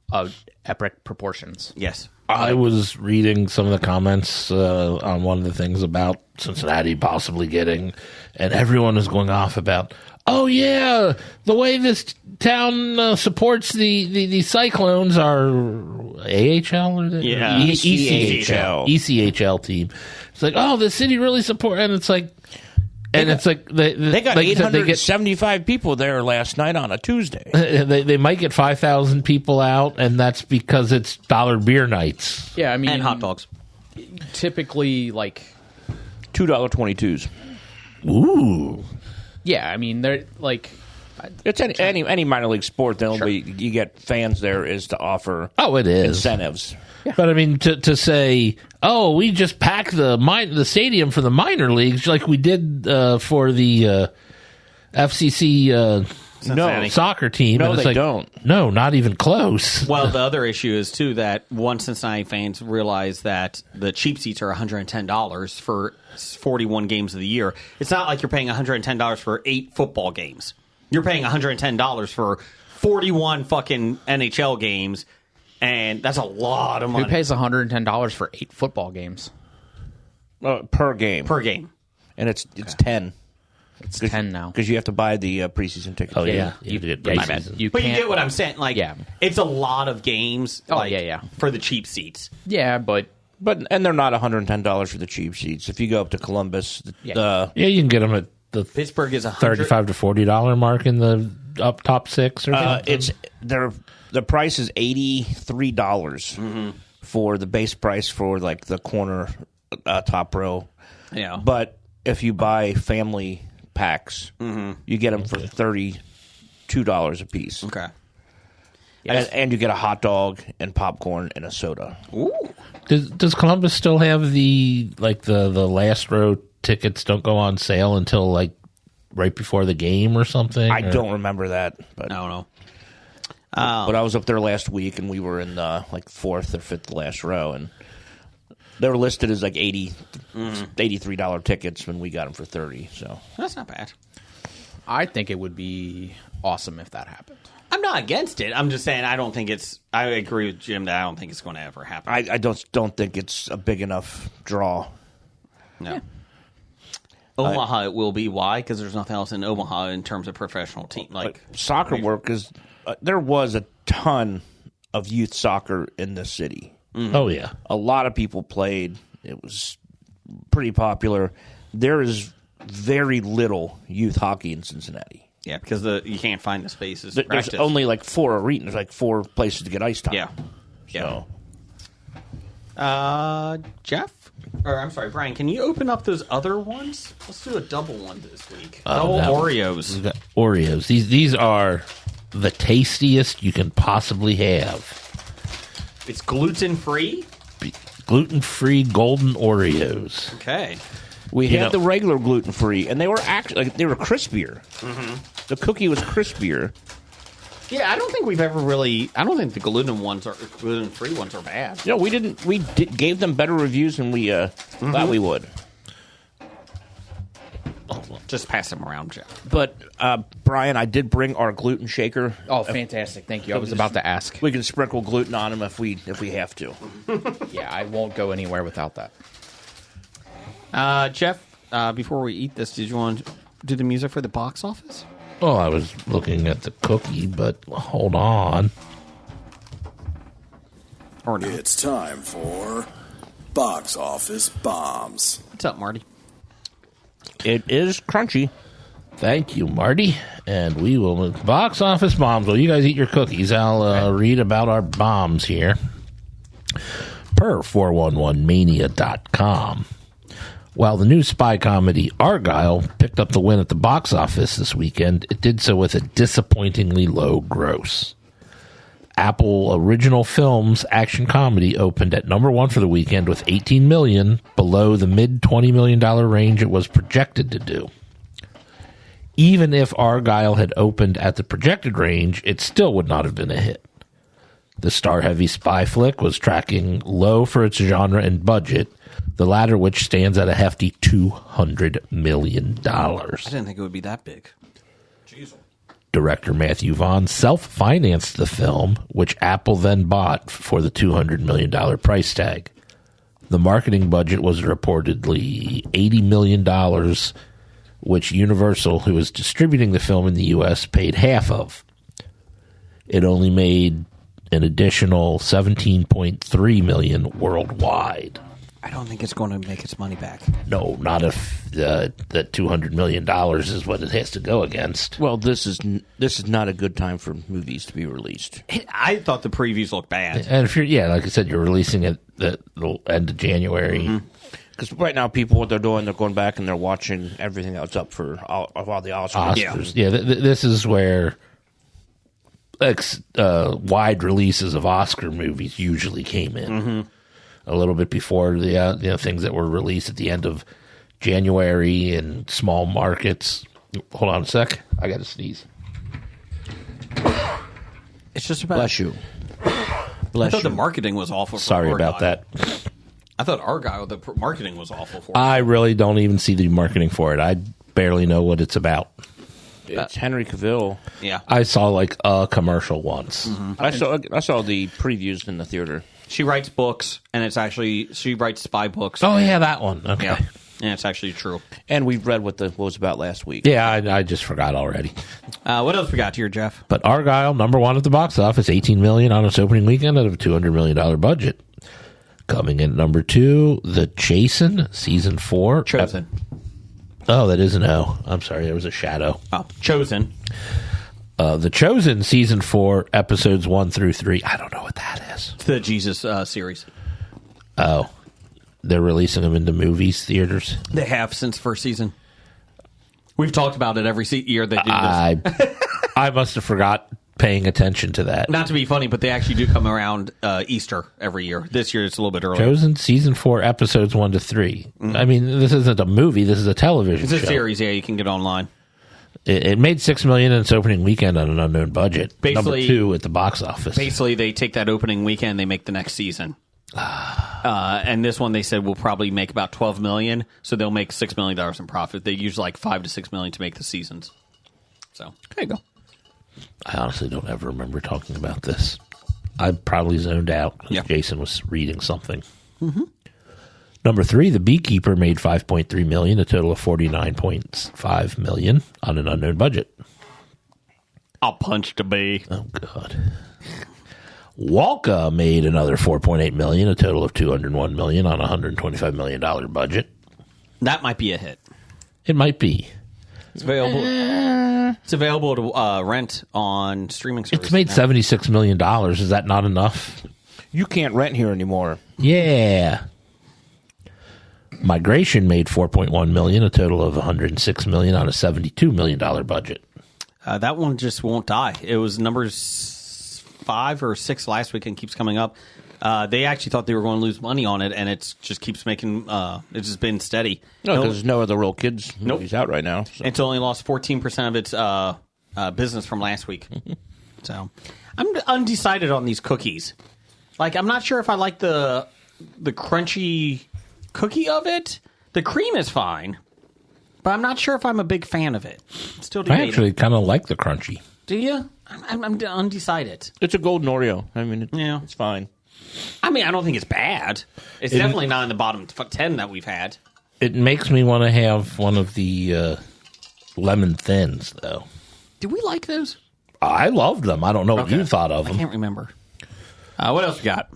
epic proportions. Yes. I was reading some of the comments on one of the things about Cincinnati possibly getting, and everyone was going off about, oh yeah, the way this town supports the Cyclones are AHL or Yeah. ECHL team. It's like, oh, the city really support, and it's like, they got like you said, 875 people there last night on a Tuesday. They might get 5,000 people out, and that's because it's dollar beer nights. Yeah, I mean, And hot dogs. typically, like, $2.22s. Ooh. yeah, I mean, they're like, It's any minor league sport. The only way you get fans there is to offer Oh, it is. incentives. But I mean, to say, oh, we just packed the stadium for the minor leagues like we did for the FCC soccer team. No, and it's they like, don't. No, not even close. Well, the other issue is, too, that once Cincinnati fans realize that the cheap seats are $110 for 41 games of the year, it's not like you're paying $110 for 8 football games. You're paying $110 for 41 fucking NHL games, and that's a lot of money. who pays $110 for 8 football games? Per game. Per game. And it's 10. It's 10 now. Because you have to buy the preseason tickets. Oh, yeah. You, My bad. bad. You But you can't- get what I'm saying. Like, Yeah. it's a lot of games for the cheap seats. Yeah, but And they're not $110 for the cheap seats. If you go up to Columbus, Yeah, you can get them at the Pittsburgh is $35 to $40 mark in the up top 6 or something. the price is $83 for the base price for like the corner top row. Yeah. But if you buy family packs, you get them for $32 a piece. Okay. And you get a hot dog and popcorn and a soda. Ooh. Does Columbus still have the last row tickets don't go on sale until like right before the game or something? I don't remember that, but No. but I was up there last week and we were in like 4th or 5th last row, and they were listed as like $83 tickets when we got them for $30. So That's not bad. I think it would be awesome if that happened. I'm not against it. I'm just saying I don't think it's. I agree with Jim that I don't think it's going to ever happen. I don't think it's a big enough draw. No. Omaha it will be. Why? Because there's nothing else in Omaha in terms of professional team. Like Soccer work is there was a ton of youth soccer in the city. Oh yeah. A lot of people played. It was pretty popular. There is very little youth hockey in Cincinnati. yeah, because you can't find the spaces. There's Practice. only like 4 arenas, like 4 places to get ice time. Yeah. So Jeff? Or, I'm sorry, Brian, can you open up those other ones? Let's do a double one this week. Oh, Double that one. Oreos. We got Oreos. These are the tastiest you can possibly have. It's gluten-free? Gluten-free golden Oreos. Okay. We You had know- the regular gluten free, and they were actually they were crispier. Mm-hmm. The cookie was crispier. Yeah, I don't think we've ever really... I don't think the gluten-free ones are bad. No, we didn't. We gave them better reviews than we thought we would. Just pass them around, Jeff. But Brian, I did bring our gluten shaker. Oh, fantastic! Thank you. I was about to ask. We can sprinkle gluten on them if we have to. Yeah, I won't go anywhere without that. Jeff, before we eat this, did you want to do the music for the box office? Oh, I was looking at the cookie, but hold on. Or not? It's time for Box Office Bombs. What's up, Marty? It is crunchy. Thank you, Marty. And we will box office bombs. Well, you guys eat your cookies. I'll read about our bombs here. Per 411mania.com. While the new spy comedy Argylle picked up the win at the box office this weekend, it did so with a disappointingly low gross. Apple Original Films action comedy opened at number one for the weekend with $18 million, below the mid $20 million range it was projected to do. Even if Argylle had opened at the projected range, it still would not have been a hit. The star-heavy spy flick was tracking low for its genre and budget, the latter which stands at a hefty $200 million. I didn't think it would be that big. Director Matthew Vaughn self-financed the film, which Apple then bought for the $200 million price tag. The marketing budget was reportedly $80 million, which Universal, who was distributing the film in the U.S., paid half of. It only made an additional $17.3 million worldwide. I don't think it's going to make its money back. No, not if that $200 million is what it has to go against. Well, this is not a good time for movies to be released. I thought the previews looked bad. And if you're, like I said, you're releasing it at the end of January. Because right now, people, what they're doing, they're going back and they're watching everything that's up for all the Oscars. Oscars. Yeah, this is where wide releases of Oscar movies usually came in. A little bit before the things that were released at the end of January in small markets. Hold on a sec. I got to sneeze. It's just about... Bless you. I thought the marketing was awful for Sorry Argylle. about that. I thought Argylle, the marketing was awful for it. I really don't even see the marketing for it. I barely know what it's about. It's Henry Cavill. Yeah. I saw like a commercial once. I saw the previews in the theater. She writes books, and she writes spy books. Oh, yeah, that one. Okay. Yeah. And it's actually true. And we've read what was about last week. Yeah, I just forgot already. What else we got here, Jeff? But Argylle, number one at the box office, $18 million on its opening weekend out of a $200 million budget. Coming in at number two, The Chasen, season 4. Chosen. Oh, that is an O. I'm sorry, there was a shadow. Oh, Chosen. The Chosen, season 4, episodes 1 through 3. I don't know what that is. It's the Jesus series. Oh, they're releasing them into movies, theaters. They have since first season. We've talked about it every year they do this. I must have forgot paying attention to that. Not to be funny, but they actually do come around Easter every year. This year it's a little bit earlier. Chosen, season 4, episodes 1 to 3. I mean, this isn't a movie. This is a television show. It's a series, yeah, you can get online. It made $6 million in its opening weekend on an unknown budget. Basically, number 2 at the box office. Basically, they take that opening weekend, they make the next season. And this one they said will probably make about $12 million, so they'll make $6 million in profit. They use like $5 to $6 million to make the seasons. So there you go. I honestly don't ever remember talking about this. I probably zoned out because Yeah. Jason was reading something. Number 3, The Beekeeper made $5.3 million, a total of $49.5 million on an unknown budget. I'll punch the bee. Oh, God. Walka made another $4.8 million, a total of $201 million on a $125 million budget. That might be a hit. It might be. It's available. It's available to rent on streaming services. It's made now. $76 million. Is that not enough? You can't rent here anymore. Yeah. Migration made $4.1 million, a total of $106 million on a $72 million budget. That one just won't die. It was numbers 5 or 6 last week and keeps coming up. They actually thought they were going to lose money on it, and it just keeps making. It's just been steady. No, because there's no other real kids movies out right now. So. It's only lost 14% of its business from last week. So I'm undecided on these cookies. Like, I'm not sure if I like the crunchy cookie of it. The cream is fine, but I'm not sure if I'm a big fan of it. Still debating. I actually kind of like the crunchy. Do you? I'm undecided. It's a golden Oreo. I mean, Yeah. it's fine. I mean, I don't think it's bad. It's definitely not in the bottom 10 that we've had. It makes me want to have one of the lemon thins, though. Did we like those? I loved them. I don't know what you thought of I them. can't remember. What else we got?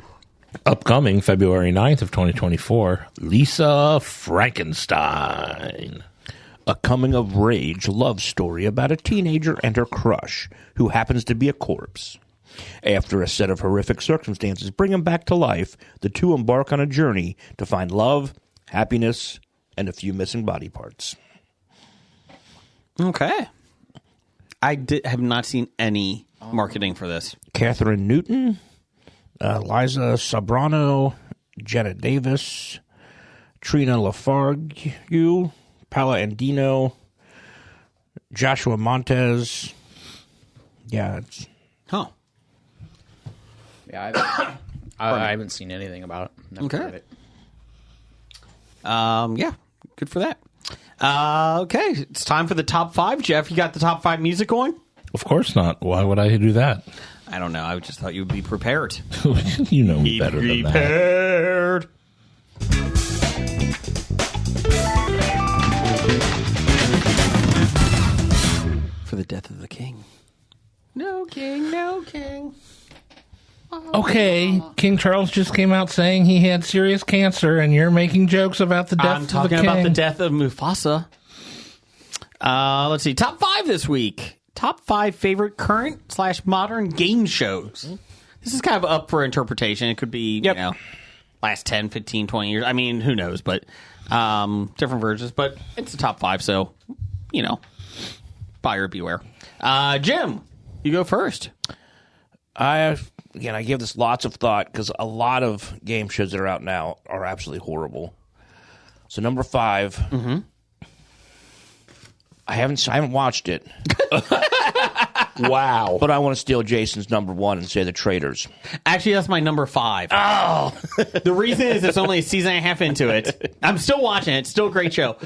Upcoming February 9th of 2024, Lisa Frankenstein. A coming-of-age love story about a teenager and her crush, who happens to be a corpse. After a set of horrific circumstances bring him back to life, the two embark on a journey to find love, happiness, and a few missing body parts. Okay. I have not seen any marketing for this. Catherine Newton, Liza Sobrano, Jenna Davis, Trina Lafargue, Paula Andino, Joshua Montez. Yeah, it's... Huh. Yeah, I haven't seen anything about it. Never Okay. heard of it. Yeah, good for that. Okay, it's time for the top 5. Jeff, you got the top 5 music going? Of course not. Why would I do that? I don't know. I just thought you would be prepared. You know me better than that. Prepared. For the death of the king. No king, no king. Okay, King Charles just came out saying he had serious cancer, and you're making jokes about the death I'm of the talking king. about the death of Mufasa. Let's see. Top 5 this week. Top 5 favorite current/modern game shows. This is kind of up for interpretation. It could be, last 10, 15, 20 years. I mean, who knows? But different versions. But it's the top 5, so, buyer beware. Jim, you go first. I give this lots of thought because a lot of game shows that are out now are absolutely horrible. So number 5, I haven't watched it. Wow. But I want to steal Jason's number 1 and say The Traitors. Actually, that's my number 5. Oh! The reason is it's only a season and a half into it. I'm still watching it. It's still a great show.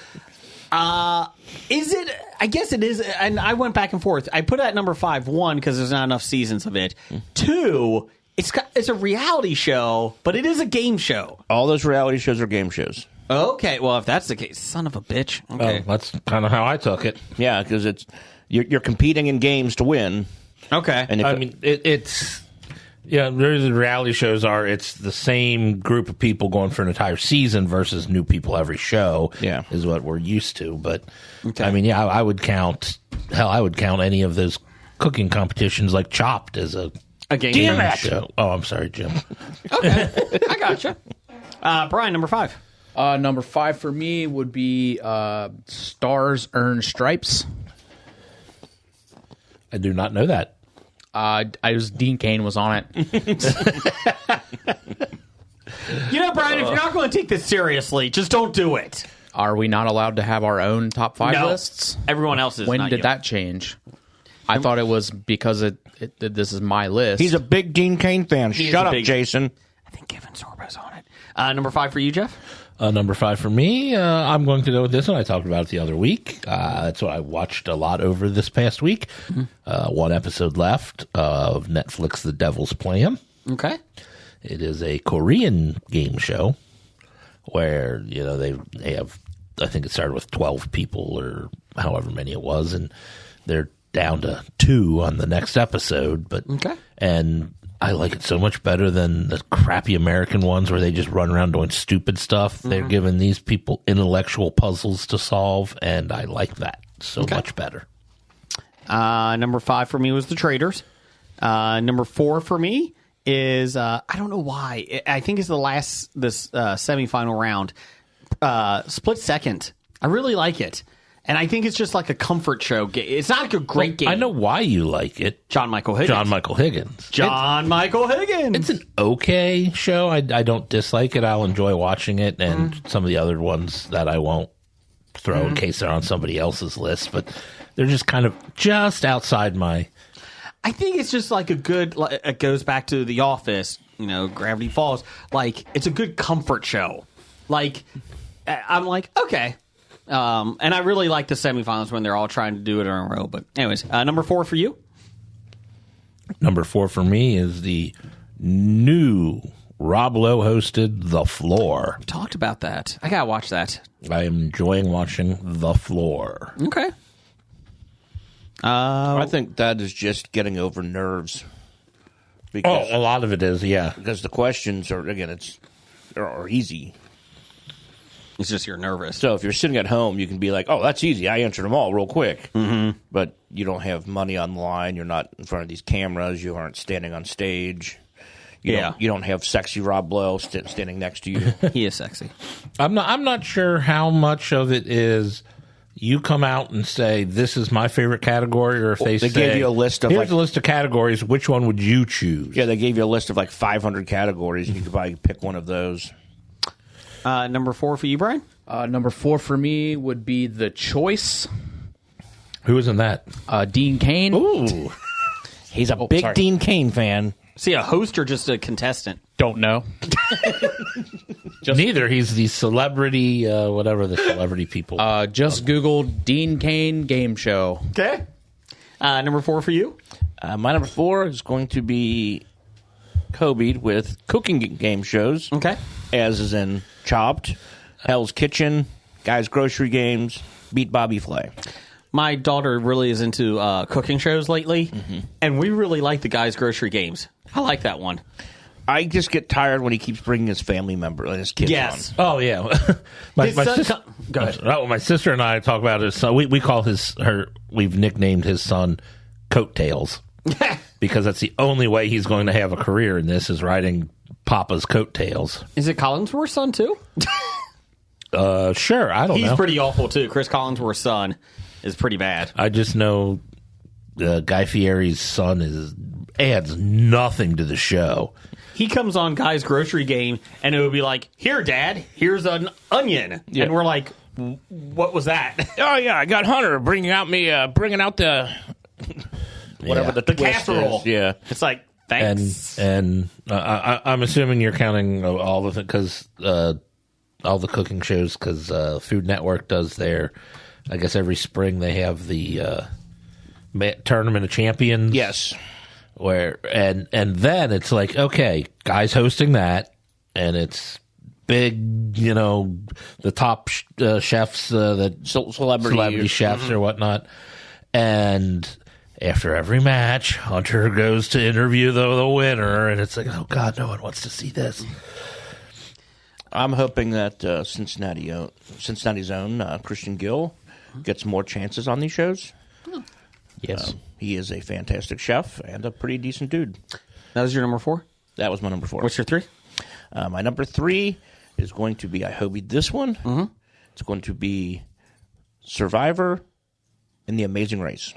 Is it? I guess it is. And I went back and forth. I put it at number 5, 1, because there's not enough seasons of it. 2, it's a reality show, but it is a game show. All those reality shows are game shows. Okay, well, if that's the case, son of a bitch. Okay. Oh, that's kind of how I took it. Yeah, because you're competing in games to win. Okay. And it's there's the reality shows it's the same group of people going for an entire season versus new people every show. Yeah. Is what we're used to. But Okay. I mean, I would count any of those cooking competitions like Chopped as a game show. Oh, I'm sorry, Jim. Okay, I gotcha. Brian, number 5. Number 5 for me would be Stars Earn Stripes. I do not know that. Dean Cain was on it. Brian, if you're not going to take this seriously, just don't do it. Are we not allowed to have our own top 5 No. lists? Everyone else is. When not did you. that change? I thought it was because this is my list. he's a big Dean Cain fan. Shut up, Jason. I think Kevin Sorbo's on it. Number 5 for you, Jeff? Number 5 for me, I'm going to go with this one. I talked about it the other week. That's what I watched a lot over this past week. 1 episode left of Netflix The Devil's Plan. Okay. It is a Korean game show where, they have, I think it started with 12 people or however many it was, and they're down to 2 on the next episode. But Okay. And I like it so much better than the crappy American ones where they just run around doing stupid stuff. They're giving these people intellectual puzzles to solve, and I like that so much better. Number 5 for me was The Traitors. Number 4 for me is I don't know why. I think it's this semifinal round. Split Second. I really like it. And I think it's just like a comfort show. It's not a great game. I know why you like it. John Michael Higgins. John Michael Higgins. It's an okay show. I don't dislike it. I'll enjoy watching it, and some of the other ones that I won't throw in case they're on somebody else's list. But they're just kind of just outside my... I think it's just like a good... It goes back to The Office, Gravity Falls. Like, it's a good comfort show. Like, I'm like, okay... and I really like the semifinals when they're all trying to do it in a row. But anyways, number 4 for you? Number 4 for me is the new Rob Lowe hosted The Floor. We talked about that. I gotta watch that. I am enjoying watching The Floor. Okay. I think that is just getting over nerves. Because, a lot of it is, yeah. Because the questions are easy. It's just you're nervous. So if you're sitting at home, you can be like, oh, that's easy. I answered them all real quick. Mm-hmm. But you don't have money on the line. You're not in front of these cameras. You aren't standing on stage. You don't have sexy Rob Lowe standing next to you. He is sexy. I'm not sure how much of it is you come out and say, this is my favorite category, or if they say, gave you a list of here's a list of categories, which one would you choose? Yeah, they gave you a list of like 500 categories, and you could probably pick one of those. Number 4 for you, Brian? Number 4 for me would be The Choice. Who is in that? Dean Cain. Ooh. He's a big Dean Cain fan. Is he a host or just a contestant? Don't know. Neither. He's the celebrity, whatever the celebrity people. Just Google Dean Cain game show. Okay. Number 4 for you? My number 4 is going to be HOBI with cooking game shows. Okay. As is in Chopped, Hell's Kitchen, Guys Grocery Games, Beat Bobby Flay. My daughter really is into cooking shows lately, and we really like the Guys Grocery Games. I like that one. I just get tired when he keeps bringing his family member and his kids on. Oh, yeah. my sister, go ahead. My sister and I talk about his son. We call we've nicknamed his son Coattails. Because that's the only way he's going to have a career in this, is riding Papa's coattails. Is it Collinsworth's son, too? Sure. I don't know. He's pretty awful, too. Chris Collinsworth's son is pretty bad. I just know Guy Fieri's son adds nothing to the show. He comes on Guy's Grocery Game, and it would be like, here, Dad, here's an onion. Yeah. And we're like, what was that? Oh, yeah, I got Hunter bringing out the... whatever the casserole is. Yeah. It's like, thanks. And I'm assuming you're counting all of it, because all the cooking shows, because Food Network does their, I guess every spring they have the Tournament of Champions. Yes. And then it's like, okay, Guy's hosting that, and it's big, the top chefs, the celebrity chefs or whatnot. And after every match, Hunter goes to interview the winner, and it's like, oh, God, no one wants to see this. I'm hoping that Cincinnati's own Christian Gill gets more chances on these shows. Yes. He is a fantastic chef and a pretty decent dude. That was your number 4? That was my number 4. What's your 3? My number 3 is going to be, I HOBI'd this one. Mm-hmm. It's going to be Survivor and The Amazing Race.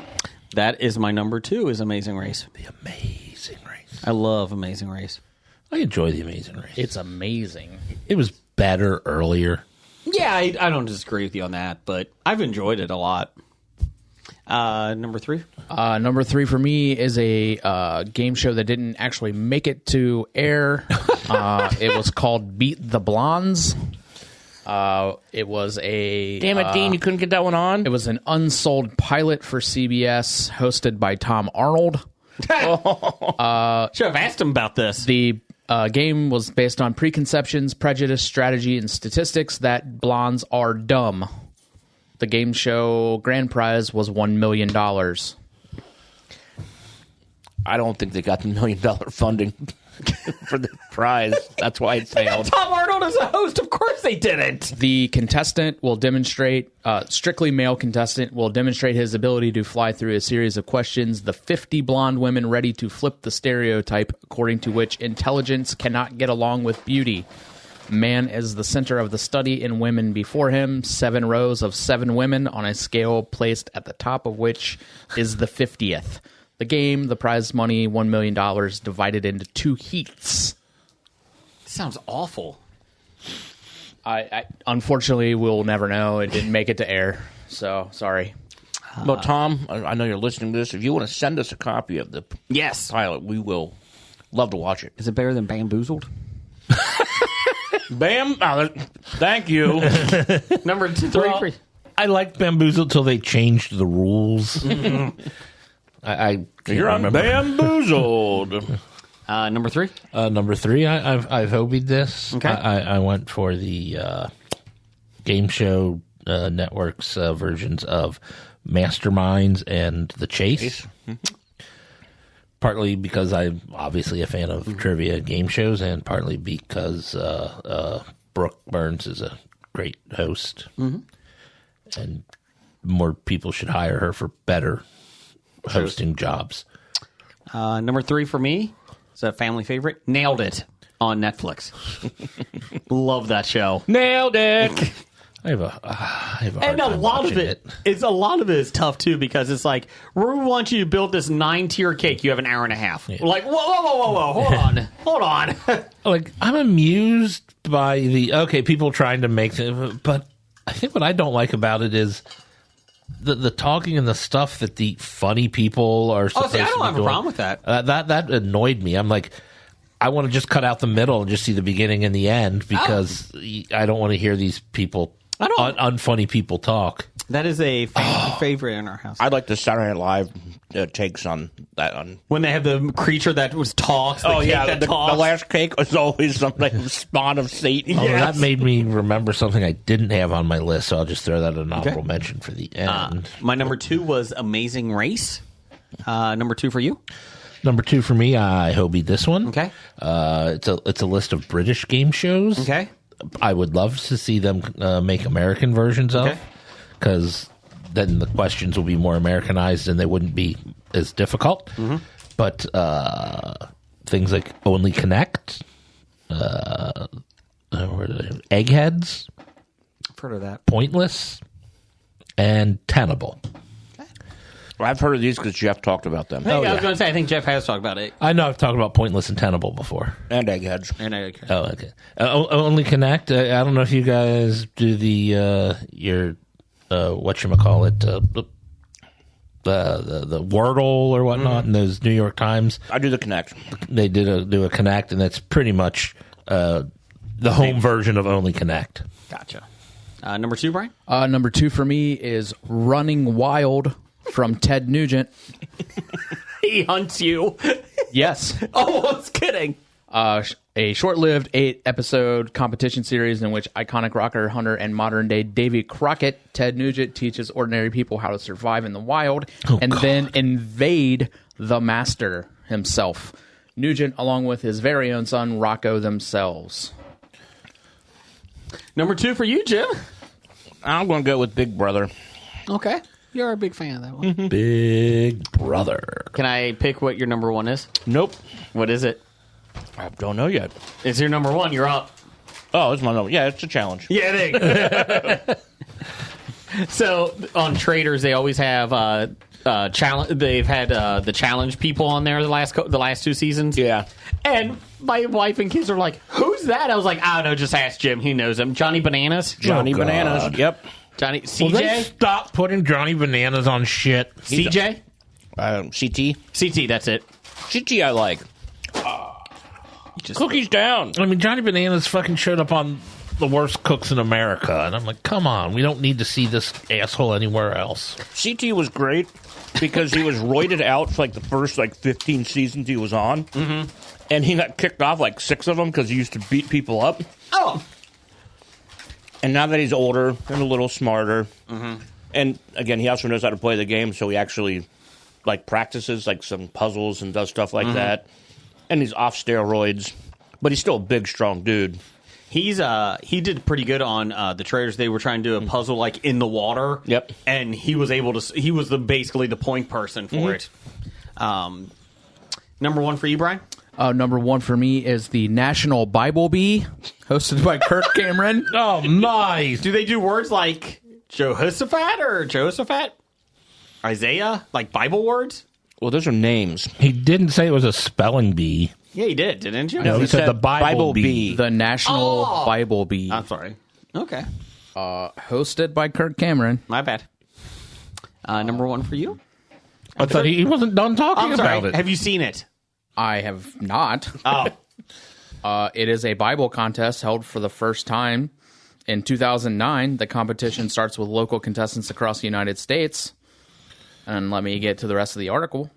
That is my number 2, is Amazing Race. The Amazing Race. I love Amazing Race. I enjoy The Amazing Race. It's amazing. It was better earlier. Yeah, I don't disagree with you on that, but I've enjoyed it a lot. Number 3? Number 3 for me is a game show that didn't actually make it to air. It was called Beat the Blondes. It was a... Damn it, Dean, you couldn't get that one on? It was an unsold pilot for CBS, hosted by Tom Arnold. Should have asked him about this. The game was based on preconceptions, prejudice, strategy, and statistics that blondes are dumb. The game show grand prize was $1 million. I don't think they got the $1 million funding. for the prize. That's why it failed. Tom Arnold as a host. Of course they didn't. The contestant will demonstrate, strictly male contestant, will demonstrate his ability to fly through a series of questions. The 50 blonde women ready to flip the stereotype, according to which intelligence cannot get along with beauty. Man is the center of the study and women before him. 7 rows of 7 women on a scale placed at the top of which is the 50th. The game, the prize money, $1 million, divided into 2 heats. Sounds awful. I unfortunately will never know. It didn't make it to air, so sorry. Well, Tom, I know you're listening to this. If you want to send us a copy of the pilot, we will love to watch it. Is it better than Bamboozled? Bam! Oh, thank you. Number 2, 3. Well, I liked Bamboozled till they changed the rules. I can't You're on remember. Bamboozled. Number 3. Number 3, I've hobied this. Okay. I went for the game show networks versions of Masterminds and The Chase. Partly because I'm obviously a fan of trivia game shows, and partly because Brooke Burns is a great host, and more people should hire her for better hosting jobs. Number 3 for me is a family favorite. Nailed It on Netflix. Love that show. Nailed it. I have a hard And a time lot of watching it is tough too, because it's like, we want you to build this 9-tier cake. You have an hour and a half. Yeah. Like, whoa, hold on. Like, I'm amused by the people trying to make them, but I think what I don't like about it is the talking and the stuff that the funny people are supposed to be I don't have doing. a problem with that. That annoyed me. I'm like, I want to just cut out the middle and just see the beginning and the end, because I don't want to hear these people, unfunny people talk. That is a family favorite in our house. I'd like the Saturday Night Live takes on that. When they have the creature that talks. The cake that talks. The last cake was always some like spawn of Satan. Oh, that made me remember something I didn't have on my list, so I'll just throw that an honorable mention for the end. My number 2 was Amazing Race. Number 2 for you? Number 2 for me, I hobied this one. Okay. It's a list of British game shows. Okay. I would love to see them make American versions of, because then the questions will be more Americanized and they wouldn't be as difficult. But things like Only Connect, Eggheads, I've heard of that. Pointless, and Tenable. I've heard of these because Jeff talked about them. I was going to say, I think Jeff has talked about it. I know I've talked about Pointless and Tenable before. And Eggheads. Oh, okay. Only Connect. I don't know if you guys do the your whatchamacallit, the Wordle or whatnot in those New York Times. I do the Connect. They do a Connect, and that's pretty much the home version of Only Connect. Gotcha. Number 2, Brian? Number 2 for me is Running Wild from Ted Nugent. He hunts you. Yes. Oh, I was kidding. A short-lived 8-episode competition series in which iconic rocker, hunter, and modern-day Davy Crockett, Ted Nugent, teaches ordinary people how to survive in the wild then invade the master himself. Nugent, along with his very own son, Rocco themselves. Number 2 for you, Jim? I'm going to go with Big Brother. Okay. You're a big fan of that one. Big Brother. Can I pick what your number 1 is? Nope. What is it? I don't know yet. It's your number 1. You're up. Oh, it's my number. Yeah, it's a challenge. Yeah, there you go. So on Traders, they always have challenge. They've had the challenge people on there the last 2 seasons. Yeah. And my wife and kids are like, "Who's that?" I was like, "I don't know. Just ask Jim. He knows him." Johnny Bananas. Johnny God. Bananas. Yep. Johnny Will they CJ. stop putting Johnny Bananas on shit? CJ. CT. CT. That's it. CT I like. Just Cookies down. I mean, Johnny Bananas fucking showed up on The Worst Cooks in America, and I'm like, come on, we don't need to see this asshole anywhere else. CT was great because he was roided out for like the first 15 seasons he was on. Mm-hmm. And he got kicked off 6 of them because he used to beat people up. Oh. And now that he's older and a little smarter, and again, he also knows how to play the game, so he actually practices some puzzles and does stuff like that. and he's off steroids, but he's still a big, strong dude. He did pretty good on the trailers. They were trying to do a puzzle like in the water. Yep. And he was able to. He was basically the point person for it. Number one for you, Brian. Number one for me is the National Bible Bee, hosted by Kirk Cameron. Oh, nice. Do they do words like Jehoshaphat or Jehoshaphat? Isaiah, like Bible words? Well, those are names. He didn't say it was a spelling bee. Yeah, he did, didn't you? No, he said the Bible Bee. The National Bible Bee. I'm sorry. Okay. Hosted by Kirk Cameron. My bad. Number one for you? I thought he wasn't done talking I'm sorry. about it. Have you seen it? I have not. Oh. It is a Bible contest held for the first time in 2009. The competition starts with local contestants across the United States. And let me get to the rest of the article.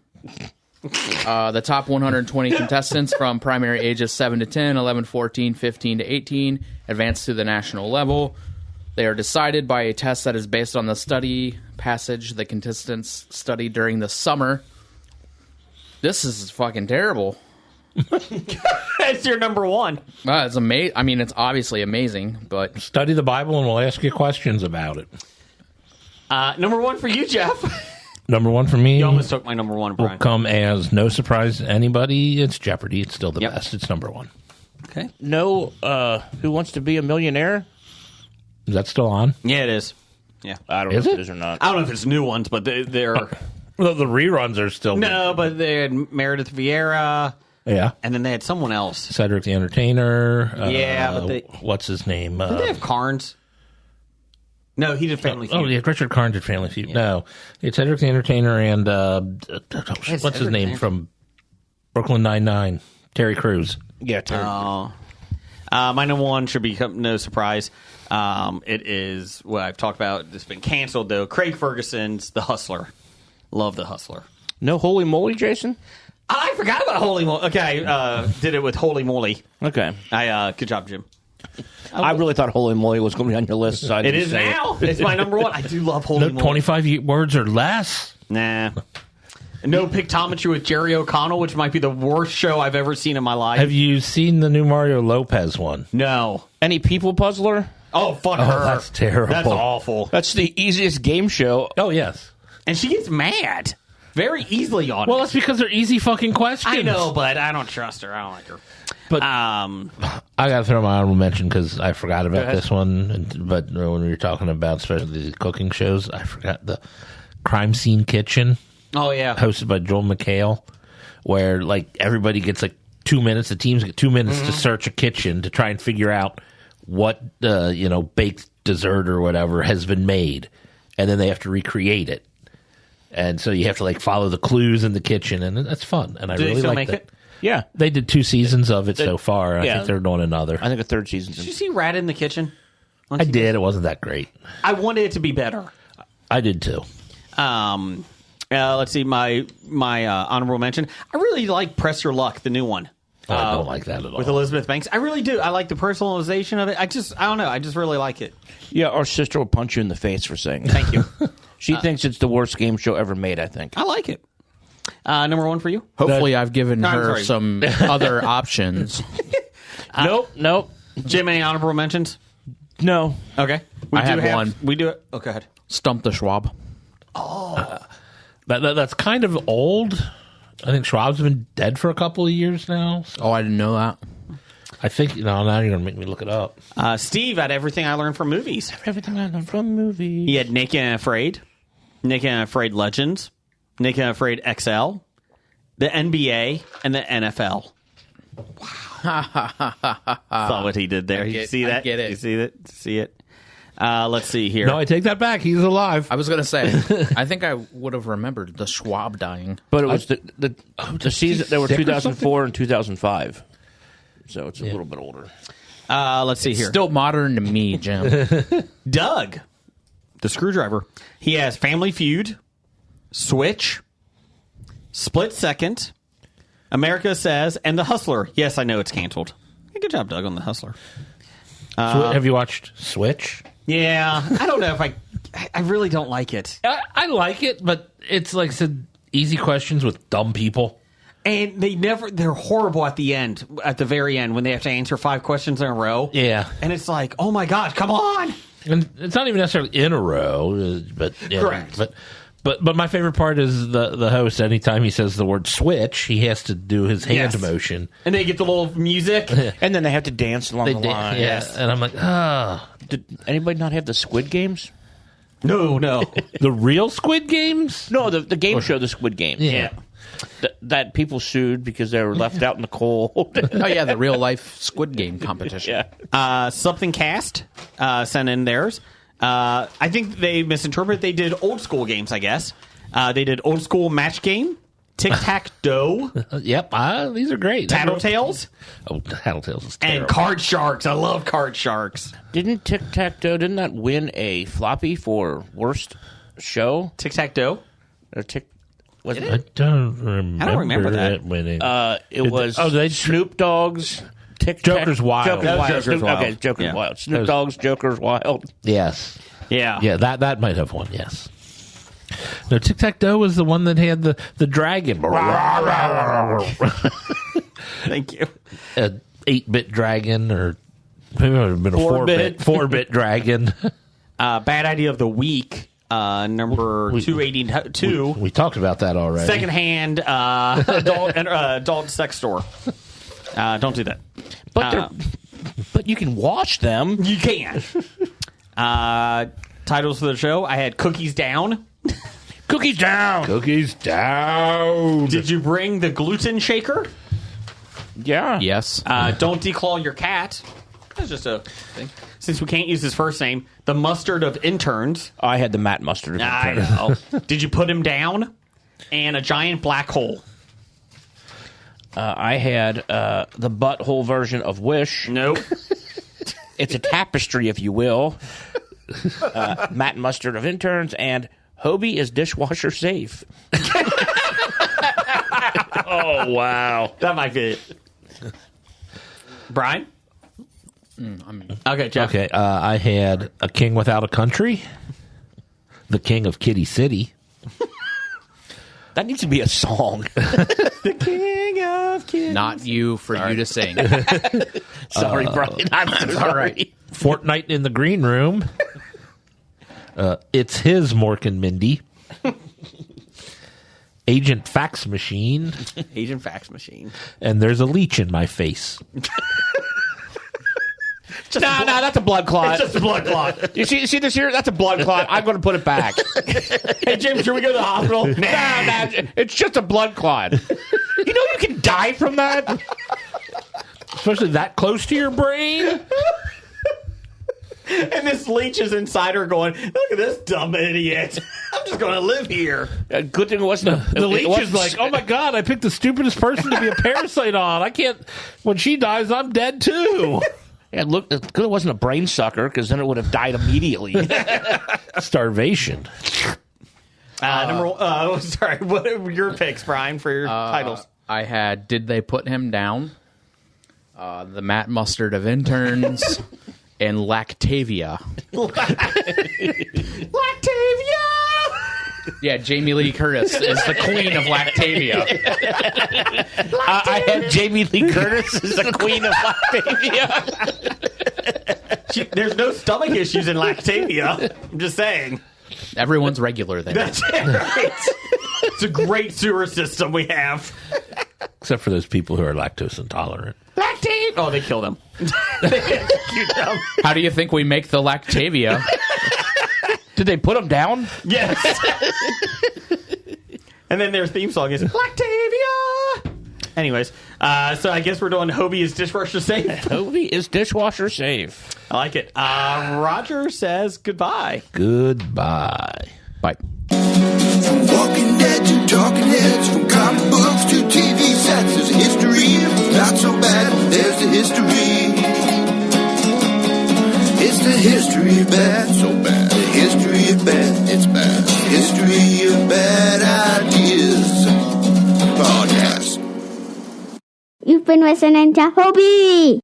The top 120 contestants from primary ages 7 to 10, 11 to 14, 15 to 18 advance to the national level. They are decided by a test that is based on the study passage the contestants studied during the summer. This is fucking terrible. That's your number one. It's amazing. I mean, it's obviously amazing, but Study the Bible and we'll ask you questions about it. Number one for you, Jeff. Number one for me You almost took my number one, will Brian. come as no surprise to anybody. It's Jeopardy. It's still the Yep. best. It's number one. Okay. No, Who Wants to Be a Millionaire? Is that still on? Yeah, it is. Yeah. I don't Is know it? if it is or not. I don't know if it's new ones, but they're... Well, the reruns are still. No, but they had Meredith Vieira, Yeah. and then they had someone else. Cedric the Entertainer. Yeah, but they- what's his name? Did they have Carnes? No, he did Family Feud. Oh, yeah, Richard Karn did Family Feud. No, it's Cedric the Entertainer and what's his Cedric name the- from Brooklyn Nine-Nine? Terry Crews. Yeah, Terry. My number one should be no surprise. It is what I've talked about. It's been canceled, though. Craig Ferguson's The Hustler. Love The Hustler. No Holy Moly, Jason? I forgot about Holy Moly. Okay, did it with Holy Moly. Okay. Good job, Jim. I really thought Holy Moly was going to be on your list. So I It didn't is say now. It's my number one. I do love Holy Moly. 25 words or less. Nah. No Pictometry with Jerry O'Connell, which might be the worst show I've ever seen in my life. Have you seen the new Mario Lopez one? No. Any People Puzzler? Oh, fuck her. That's terrible. That's awful. That's the easiest game show. Oh, yes. And she gets mad very easily on Well, it. that's because they're easy fucking questions. I know, but I don't trust her. I don't like her. But I got to throw my honorable mention because I forgot about this one. But when we were talking about especially the cooking shows, I forgot the Crime Scene Kitchen, Oh, yeah. hosted by Joel McHale, where like everybody gets like 2 minutes. The teams get 2 minutes to search a kitchen to try and figure out what baked dessert or whatever has been made, and then they have to recreate it. And so you have to like follow the clues in the kitchen, and that's fun. And I Do they really still like make it? Yeah. They did 2 seasons of it so far. I yeah. think they're doing another. I think a third season. Did you see Rat in the Kitchen? I did. It wasn't that great. I wanted it to be better. I did too. Let's see. My honorable mention. I really like Press Your Luck, the new one. I don't like that at all. With Elizabeth Banks. I really do. I like the personalization of it. I don't know. I just really like it. Yeah, our sister will punch you in the face for saying that. Thank you. She thinks it's the worst game show ever made, I think. I like it. Number one for you? hopefully I've given I'm her sorry. some other options. Nope. Jim, any honorable mentions? No. Okay. I have one. We do it. Oh, go ahead. Stump the Schwab. That's kind of old. I think Schwab's been dead for a couple of years now. So Oh, I didn't know that. I think now you're gonna make me look it up. Steve had Everything I Learned from Movies. Everything I learned from movies. He had Naked and Afraid, Naked and Afraid Legends, Naked and Afraid XL, the NBA, and the NFL. Wow. Saw what he did there. You see that? I get it. You see it? See it? Let's see here. No, I take that back. He's alive. I was going to say, I think I would have remembered the Schwab dying. But it was the season. There were sick or 2004 and 2005. So it's a little bit older. Let's see here. Still modern to me, Jim. Doug, the screwdriver. He has Family Feud, Switch, Split Second, America Says, and The Hustler. Yes, I know it's canceled. Hey, good job, Doug, on The Hustler. Have you watched Switch? Yeah, I don't know if I really don't like it. I like it, but it's like I said, easy questions with dumb people. And they're horrible at the very end, when they have to answer 5 questions in a row. Yeah. And it's like, oh my gosh, come on. And it's not even necessarily in a row, but yeah, Correct. But my favorite part is the host. Anytime he says the word switch, he has to do his hand motion, and they get the little music, and then they have to dance along the line. Yes, and I'm like, Did anybody not have the Squid Games? No. The real Squid Games? No, the game show, the Squid Game. Yeah. That people sued because they were left out in the cold. Oh yeah, the real life Squid Game competition. Yeah. Something Cast sent in theirs. I think they misinterpreted. They did old school games, I guess. They did old school match game, tic-tac-toe. Yep, these are great. Tattletales. Oh, Tattletales is terrible. And Card Sharks. I love Card Sharks. Didn't didn't that win a floppy for worst show? Tic-tac-toe? Or I don't remember that. winning. It was Snoop Dogg's Joker's Wild. Joker's Wild. Okay, Joker's Yeah. Wild. Snoop Dogg's Joker's Wild. Yes. Yeah. Yeah, that might have won, yes. No, Tic-Tac-Toe was the one that had the dragon. Thank you. An 8-bit dragon, or maybe it would have been a 4-bit dragon. Bad idea of the week. Number 282. We talked about that already. Secondhand adult sex store. Don't do that. But you can watch them. You can. Titles for the show. I had Cookies Down. Cookies down. Cookies down. Did you bring the gluten shaker? Yeah. Yes. Don't declaw your cat. That's just a thing. Since we can't use his first name, the mustard of interns. I had the Matt Mustard of I interns. know. Did you put him down? And a giant black hole. I had the butthole version of Wish. Nope. It's a tapestry, if you will. Matt Mustard of interns, and HOBI is dishwasher safe. Oh, wow. That might be it. Brian? Okay, Jeff. Okay, I had A King Without a Country, The King of Kitty City. That needs to be a song. The King of Kids. Not you for you to sing. Sorry, Brian. I'm so sorry. Fortnite in the Green Room. It's His Mork and Mindy. Agent Fax Machine. Agent Fax Machine. And There's a Leech in My Face. No, that's a blood clot. It's just a blood clot. You see this here? That's a blood clot. I'm going to put it back. Hey, Jim, should we go to the hospital? Nah, it's just a blood clot. You know you can die from that? Especially that close to your brain. And this leech is inside her going, look at this dumb idiot. I'm just going to live here. Good thing it wasn't. The leech is like, oh my God, I picked the stupidest person to be a parasite on. I can't. When she dies, I'm dead too. Yeah, look, it's good it wasn't a brain sucker, because then it would have died immediately. Starvation. Sorry, what are your picks, Brian, for your titles? I had Did They Put Him Down? The Matt Mustard of interns. And Lactavia. Lactavia! Yeah, Jamie Lee Curtis is the queen of Lactavia. I had Jamie Lee Curtis as the queen of Lactavia. There's no stomach issues in Lactavia. I'm just saying. Everyone's regular there. That's it. Right. It's a great sewer system we have. Except for those people who are lactose intolerant. Lactate! Oh, they killed him. How do you think we make the Lactavia? Did they put him down? Yes. And then their theme song is Lactavia. Anyways, so I guess we're doing HOBI is dishwasher safe. HOBI is dishwasher safe. I like it. Roger says goodbye. Goodbye. Bye. From Walking Dead to Talking Heads, from comic books to TV sets, there's a history. It's not so bad, there's the history. It's the history of bad, so bad. The history of bad, it's bad. History of bad ideas. Podcast. You've been listening to HOBI.